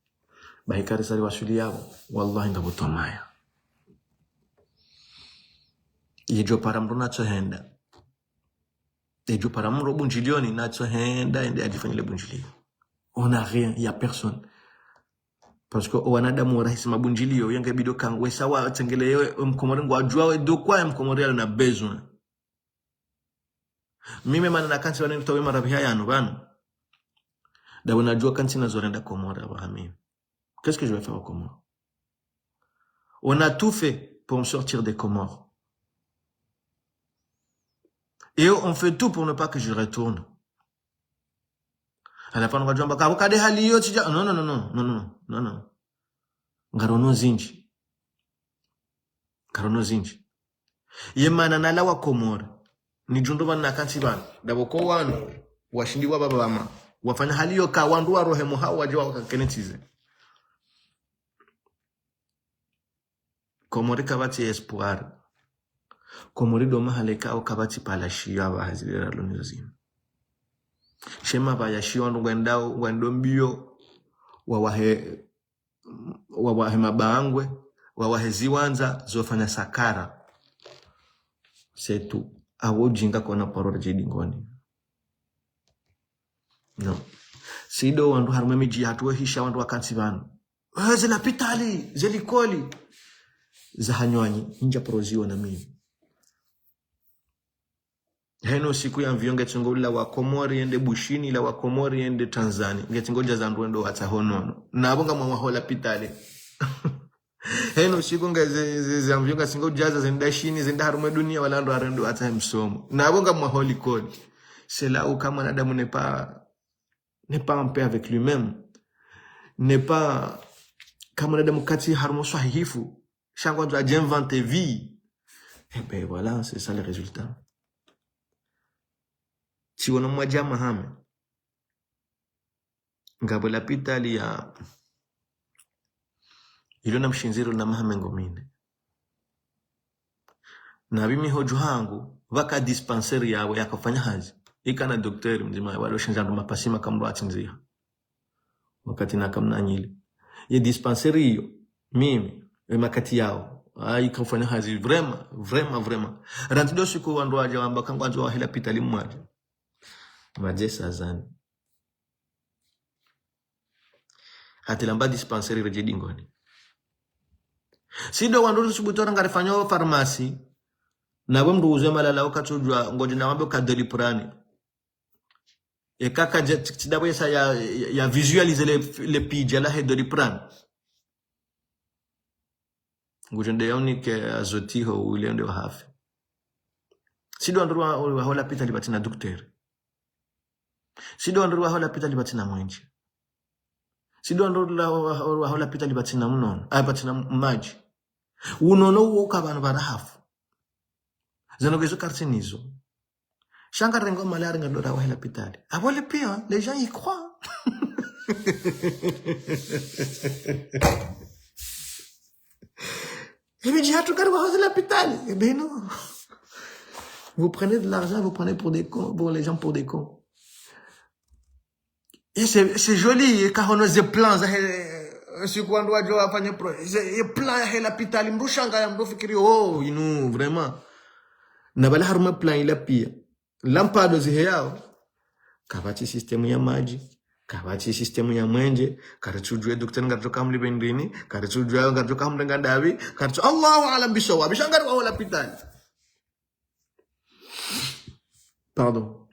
Bahikari sari wasuli yao. Wallahi nga butomaya. Yejo para mruna chohenda. Ejo para mro bunjilioni na tso henda ende ajifanyile bunjilio. On n'a rien, il y a personne. Parce que wanadamu warahisi mabunjilio yange bido kangwe sawa tengele mkomori ngwa jua do kwa mkomori ala na besoin. Mimi mana na kanti wana nitawe marabia yanu bana. Da unajua kanti nazorenda Komora wa hamim. Qu'est-ce que je vais faire au Comores? On a tout fait pour me sortir des Comores. Et on fait tout pour ne pas que je retourne. À la fin, on va dire, non, non, non, non, non, non, non, non. Ngarono zinji. Ngarono zinji. Yemana nala wa Komori. Ni junduba na kanti bana. Daboko wanu. Washindi wa baba mama. Wafanya haliyo ka wandu wa rohe muha wajua wakakenetize. Komori kabati espoir. Komori doma haleka o kabati palashia wa hazilera lonizozima. Shema bayashi wandu wendo mbio wawahe mabangwe wawahe ziwanza zofanya sakara. C'est tout. Awo jinga kona parora jidi ngoni. No. Sido wandu harumemi jihatuwe hisha wandu wakansi vanu. Zela pitali, zeli koli. Zahanywanyi, ninja poroziwa na mimi. Heno siku ya mvio ngetingo la wa Komori ende bushini la wa Komori ende Tanzania. Ngetingo jaza nduendo wata honono. Na abonga mwa hola pitali. Heno siku ngeze mvio ngetingo jaza zenda shini zenda harume dunia wala ndo arendo wata msomo. Na abonga mwa holi kodi. C'est là où quand Manadamu n'est pas en paix avec lui-même. N'est pas comme Manadamu kati harumo swahifu. Chaque doit inventer vie. Et ben voilà, c'est ça le résultat. Si on a mwaja mahame, ngabola pitali ya ilona mshinziro na mahame ngomine. Na bimi hoju hangu, waka dispenseri yawe ya kufanya hazi. Ika na dokteri mzima walo shinzando mapasima kamro atinziha. Wakati na kamna nyili. Ye dispenseri hiyo, mimi, makati yao. Ika kufanya hazi, vraiment. Rantido siku wandu waja wamba kangu wanzu wa hila pitali mwaja. Majesa zani. Hatilamba dispenseri rejedi ngoni. Sido wandu subutora ngarifanyo farmasi. Na wemdu uze malala wakatujua ngoji na wambe kadeliprani. E kaka tidabu yesa ya visualize le pija la hedoliprani. Ngujende yauni ke azotiho uilende wa hafi. Sido wandu wa hola pita libatina dokteri. Sido wandu wa hola pita libatina mwenji. Sido wandu wa hola pita libatina mnono. Batina maji. Unono uoka banu barahafu. Zanogezo kartinizo. Shanga rengo malari ngadora wa hela pitali. Abole pia, les gens y croient. Et bien, j'ai hâte de voir la pitali. Eh bien non. Vous prenez de l'argent, vous prenez pour des cons, pour les gens pour des cons. Et c'est joli, et quand on a des plans, c'est quoi on doit faire un plan, les plans ya hela pitali, mrushanga ya mrufikiri, oh, inu, vraiment. Na bala haruma plan ila pia. Lampado zihe yao. Kabati sistemu ya maji. Kabati sistemu ya mwenje. Karitujue doktor ngaritoka mlibendini. Karitujue ngaritoka mlengandawi. Karitujue Allahu alam bishawa. Bishangari wa wala pitani. Pardon.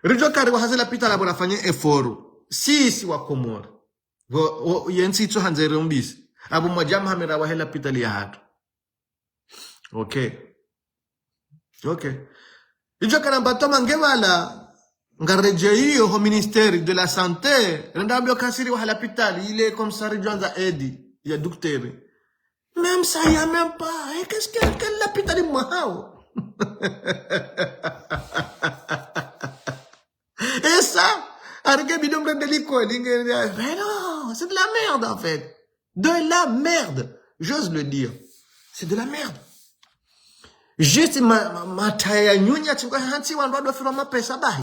Rijo kari wa hazela pitani abona fanye eforu. Sisi wa Komori. Yensi ito hanzere mbisi. Abu mwajama hamira wa hela pitali ya hatu. Okay. Ijo kanambata mangewala ngareje hiyo ho ministère de la santé ndambio kasiri wa l'hôpital il est comme ça rejoindre aide il y a docteur même ça il y a même pas et qu'est-ce que l'hôpital est mahao et ça arrêtez bidon de l'école mais non c'est de la merde en fait de la merde j'ose le dire c'est de la merde. Juste ma taille nyunya tuka hanti wandu wafira mapesa bahi.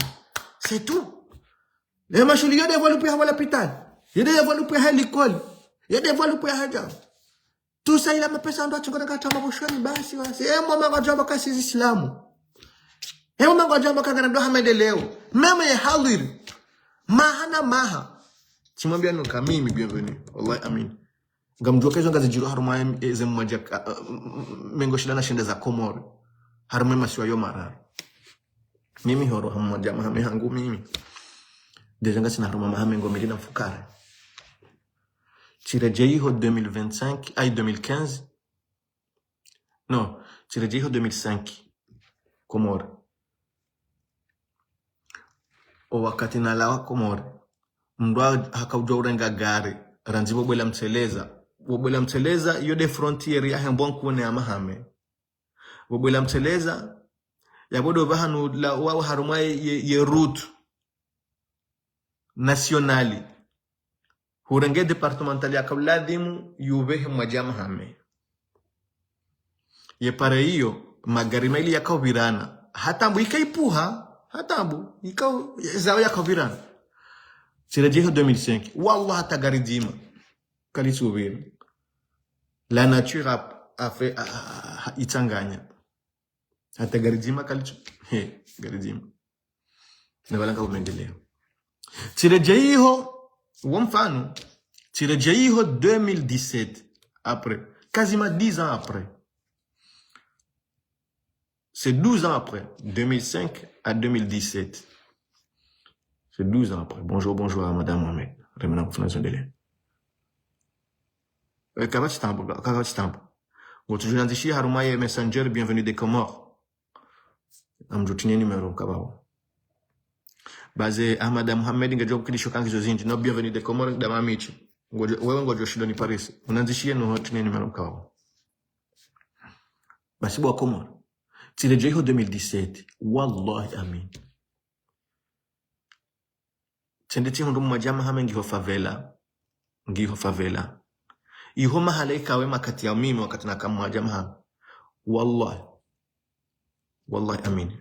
C'est tout. Les machuli yo développer à l'hôpital. Yo développer à l'école. Yo développer à haja. Tout ça il a mapesa ndo tuka kata maboshoni basi basi. Mama ngajamba kasi Islamu. Hewa mango ajamba kangana ndo maendeleo. Mema ya halir. Mahana maha. Simwambia nuka mimi bienvenue. Wallahi amin. Ngamjua kezo ngazi jiro haruma eze mmoja mengo shida na shinde za Komoro. Haruma masiwa yo marar. Mimi horo mmoja mahame hangu mimi. Deja ngasi na haruma mahame ngo medina fukara. Tirejeiho 2025 ay 2015. Non, Tirejeiho 2005. Komoro. O wakati na lawa Komoro. Mdwa hakaujua urenga gari. Ranzibo bwela mteleza. Wobwela mteleza yode frontier ya hembon kuone ya mahame. Wobwela mteleza ya bodo bahanu la wawo haruma ye route nationali. Hurenge departementali ya kauladhimu yuvehe mwaja mahame. Ye pare hiyo magari maili ya kauvirana. Hatambu ikaipuha. Hatambu ikau zao ya kauvirana. Tirejeiho 2005. Wallah hata gari dima. Kalisubiri. La nature a fait itanganya. Hata gari dima kalichu. Gari dima. Nabalanga umendeleo. Tirejeiho wamfano. Tirejeiho 2017. Après. Quasiment 10 ans après. C'est 12 ans après. 2005 à 2017. C'est 12 ans après. Bonjour à Madame Mohamed. Remenant pour notre délai. Kavach Tambo. Votre journaliste Harumaye Messenger, bienvenue des Comores. Amjoutine numéro Kabao. Basé à Madame Mohamed, Ngajob Kilishokan Zozinji, no bienvenue des Comores, Damamichi. Wewe ngojo shidoni Paris. Unanzishie no hotine numéro Kabao. Basi bo Comores. Tirejeiho 2017. Wallahi amin. Tendeti hondo mwajama hame ngiho favela. Iho mahalaika we makati ya mimi wakati na kama mwajama hame. Wallahi amin.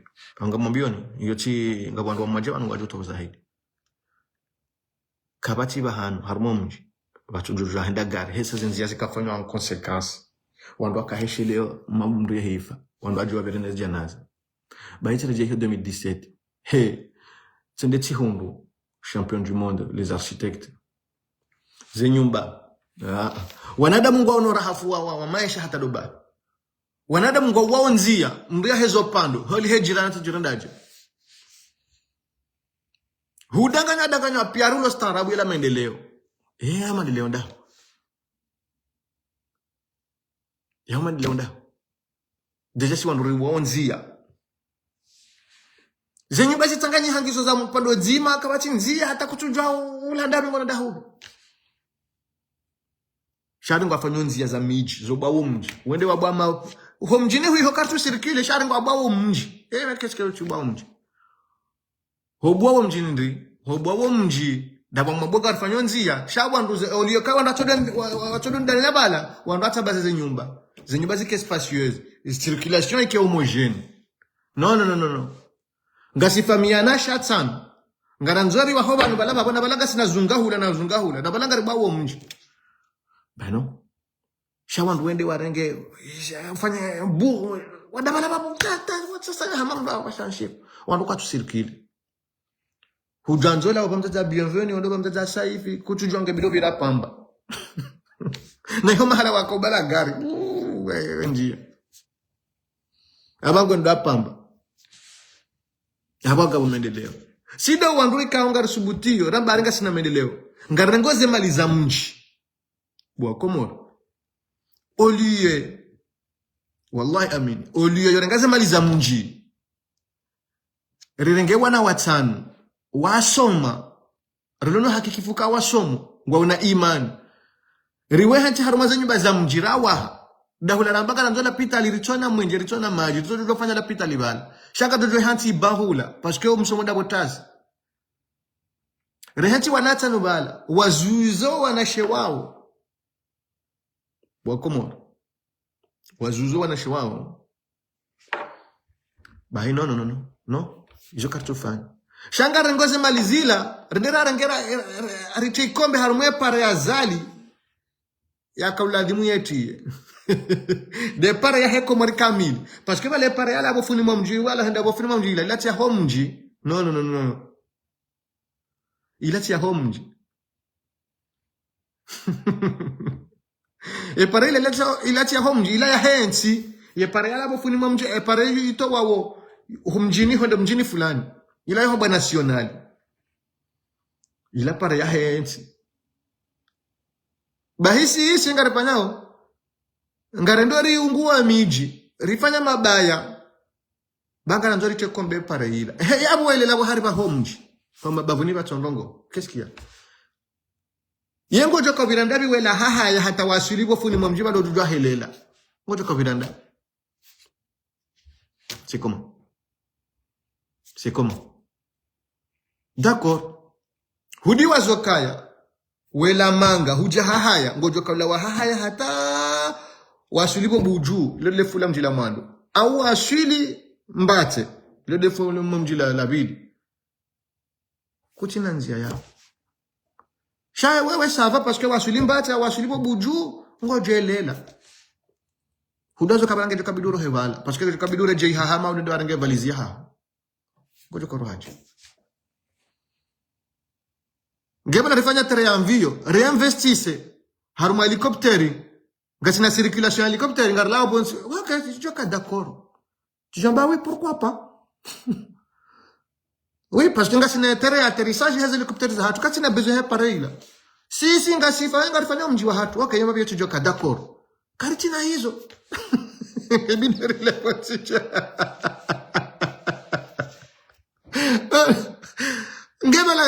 Anga mwambioni. Yoti ngabandu wa mwajama nungajuto zahidi. Kabati bahanu harumomji. Batujuja henda gari. Hesa zinziazi kafanywa en conséquence. Wandu wakaheshi leo mamumdu ya hifa. Wandu wajua berenezi janaza. Bahi Tirejeiho 2017. Tendeti hondo. Champion du monde, les architectes. Zenyumba. Wanadamu ngwa ono rahafu wa maisha hata Dubai. Wanadamu ngwa wao nzia. Mbia hezo pando. Holi hejirana tujirandaje. Danganya piarulo starabu ila maendeleo. Maendeleo nda. Maendeleo nda. Deja si wandu wao nzia. Zenyu basi tanganyi hangizo za mpando zima kabati nzia hata kuchujwa ulandami mwana dahudu. Shari ngwa fanyo nzia za miji, zoba mji. Wende wabama, uho mjini hui kartu sirikile, shari ngwa bawa mji. Mekeshke uchuba mji. Hobuwa mjini ndri, hobuwa mji. Daba mwaboga fanyo nzia, shari wanduze, olioka wandachodo ndani nabala, wandu hata baze zenyumba. Zenyumba zike spacieuse. Circulation ike homogene. No. Ngasifamiana shatsan. Ngaranzori wa hoba nubalaba balaga sina zungahula. Na balanga ribawo mji. Bano. Shawandu wende warenge fanya bu wadabalaba mutata watsasa hamamba washanship. Wandu kwa tusirikili. Hujanzola wabamtaza bienvenue wando bamtaza saifi kuchujonge bidobi la pamba. Na hiyo mahala wako bala gari. Njia. Abango ndo pamba. Habaga umendeleo. Sida wandu kaonga subutio rambaringa sina mendeleo. Ngarangoze mali za mji. Bwa Komoro. Oliye. Wallahi amin. Oliye yorengaze mali za mji. Rirenge wana watanu. Wasoma. Rilono hakikifuka wasomo. Ngwa una imani. Riwe hanchi haruma za nyumba za mji rawaha. Dahula rambaka na nzola pita lirichona mwenje, richona maji. Tuzo dofanya la pita libala. Shaka dojo hanti bahula. Paske msomo da botazi. Rehanti wanata nubala. Wazuzo wanashewao. Wakomoro. Wazuzo wanashewao. Bahi no. Izo kartufani. Shanga rengoze malizila. Rendera rengera ariche ikombe harumwe pare azali. Ya kauladhimu yeti. de para ya heko mari kamili parce que vale para yala bofuni mamji wala handa bofuni mamji ila tia homji no ila tia homji e para ila tia homji ila ya hensi ye para yala bofuni mamji e para ito wawo humjini honda mjini fulani ila yo ba national ila para ya hensi bahisi singare panyao ngarendo riungua miji rifanya mabaya banga na nzori chekombe pare ila yabo ile labo hariba homji kama bavuni batondongo kesikia yengo joka birandabi wela haha ya hata wasili bofuni momjiba do dudwa helela ngojo ko biranda c'est comment d'accord hudi wazokaya wela manga huja hahaya ngojo kabla wa hahaya hata wasulipo buju lele fula mjila mando au asili mbate lele fula mjila labidi kuchina nzia yao shaya wewe sava parce que wasuli mbate wasulipo buju ngojo elela hudazo kabange jo kabiduro hevala parce que jo kabiduro je hahama au ndo arange valizia ha ngojo korohaje ngeba na rifanya tere ya mvio reinvestisse haruma helicopteri gasina circulation hélicoptère ngar la bon ok je suis d'accord tu jamba oui pourquoi pas oui parce que gasina terre atterrissage les hélicoptères za hatu katina besoin pareil là si ngasifa ngarifanya mji wa hatu okay yamba bia tujoka d'accord karitina hizo ebinere la poticha ngeba la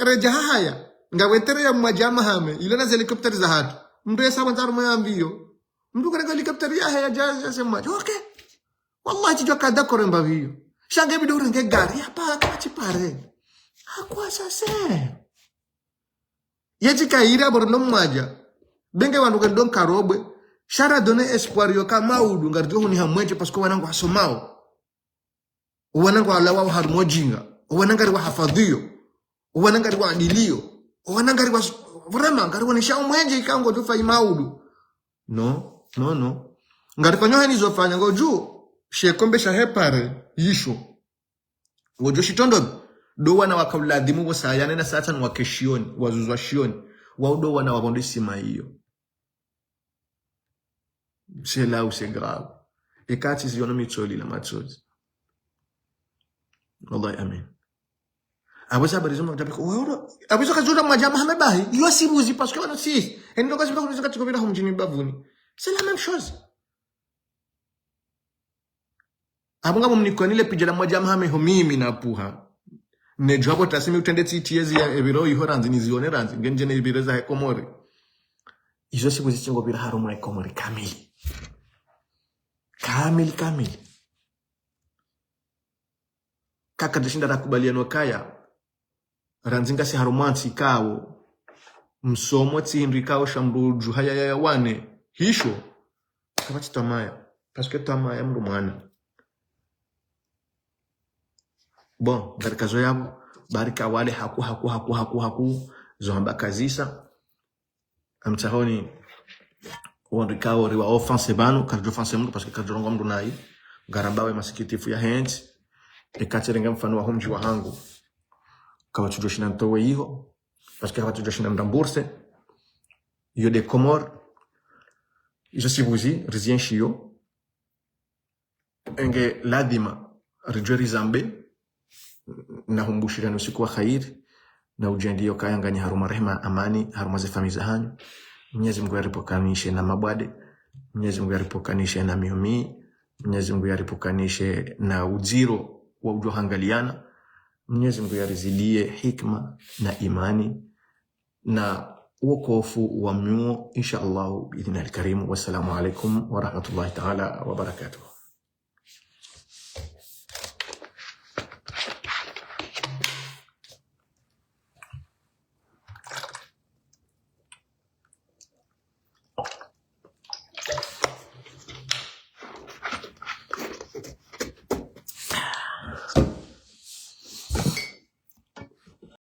reja haya ngawetere ya majama hame ile na helicoptères za hatu mbe sawa ntaru mayambio mdu kana helicopter ya haya jaza sema okay wallahi tijoka d'accord mbavio shange bidore nge gari hapa kama chipare hakwa sasa yejika ira borno mwaja benge wandu ngandom karobwe shara donner espoir yo kama udu ngarjo huni hamweje parce que wanangu asomao wanangu alawa harmojinga wanangari wa hafadhiyo wanangari wa adilio wanangari wa vrema ngari wanisha umwenje ikango tufa imaudu no ngari fanyo hani zofanya ngoju shekombe shahepare yisho ngojo shitondo do wana wakauladhimu wo sayane na satan wa keshioni wazuzwa shioni waudo wana wabondisi maiyo c'est là où c'est grave et quand ils ont mis tsoli la matsozi wallahi amen abasa barizo mtabiko wao abisa kazoda majama hamebahi yo sibuzi parce que on si et ndo kazi bakuru zakati kobira humjini bavuni c'est la même chose abanga mumnikonile pijala majama hame ho mimi na puha ne jobo tasimi utende titiezi ya ebiro ihoranzi nizione ranzi ngenje ne ibireza hekomori izo sibuzi chingo bira harumu hekomori kamili kaka deshinda rakubaliano kaya ranzinga si harumansi kawo msomo tsinri kawo shamruju haya ya wane hisho kabati tamaya parce que tamaya mru mwana bon barika zo yabo barika wale haku zohamba kazisa amtahoni wandikawo riwa offense bano karjo offense mru parce que karjo rongo mru nai garambawe masikitifu ya hands ekaterenga mfano wa homji wa hangu kawa tujoshina ntowe hiyo parce que kawa tujoshina ndamburse yo de Comores izo sibuzi rizien shio enge ladima rijori zambe na humbushira nusiku wa khair na ujendio kaya ngani haruma rehema amani haruma ze famiza hanyu Mwenyezi Mungu yaripokanishe na mabwade Mwenyezi Mungu yaripokanishe na mihumi Mwenyezi Mungu yaripokanishe na ujiro wa ujohangaliana Mwenyezi Mungu yarizidie hikma na imani na wokofu wa myo insha Allah biidhnil karim. Wassalamu alaikum wa rahmatullahi ta'ala wa barakatuh.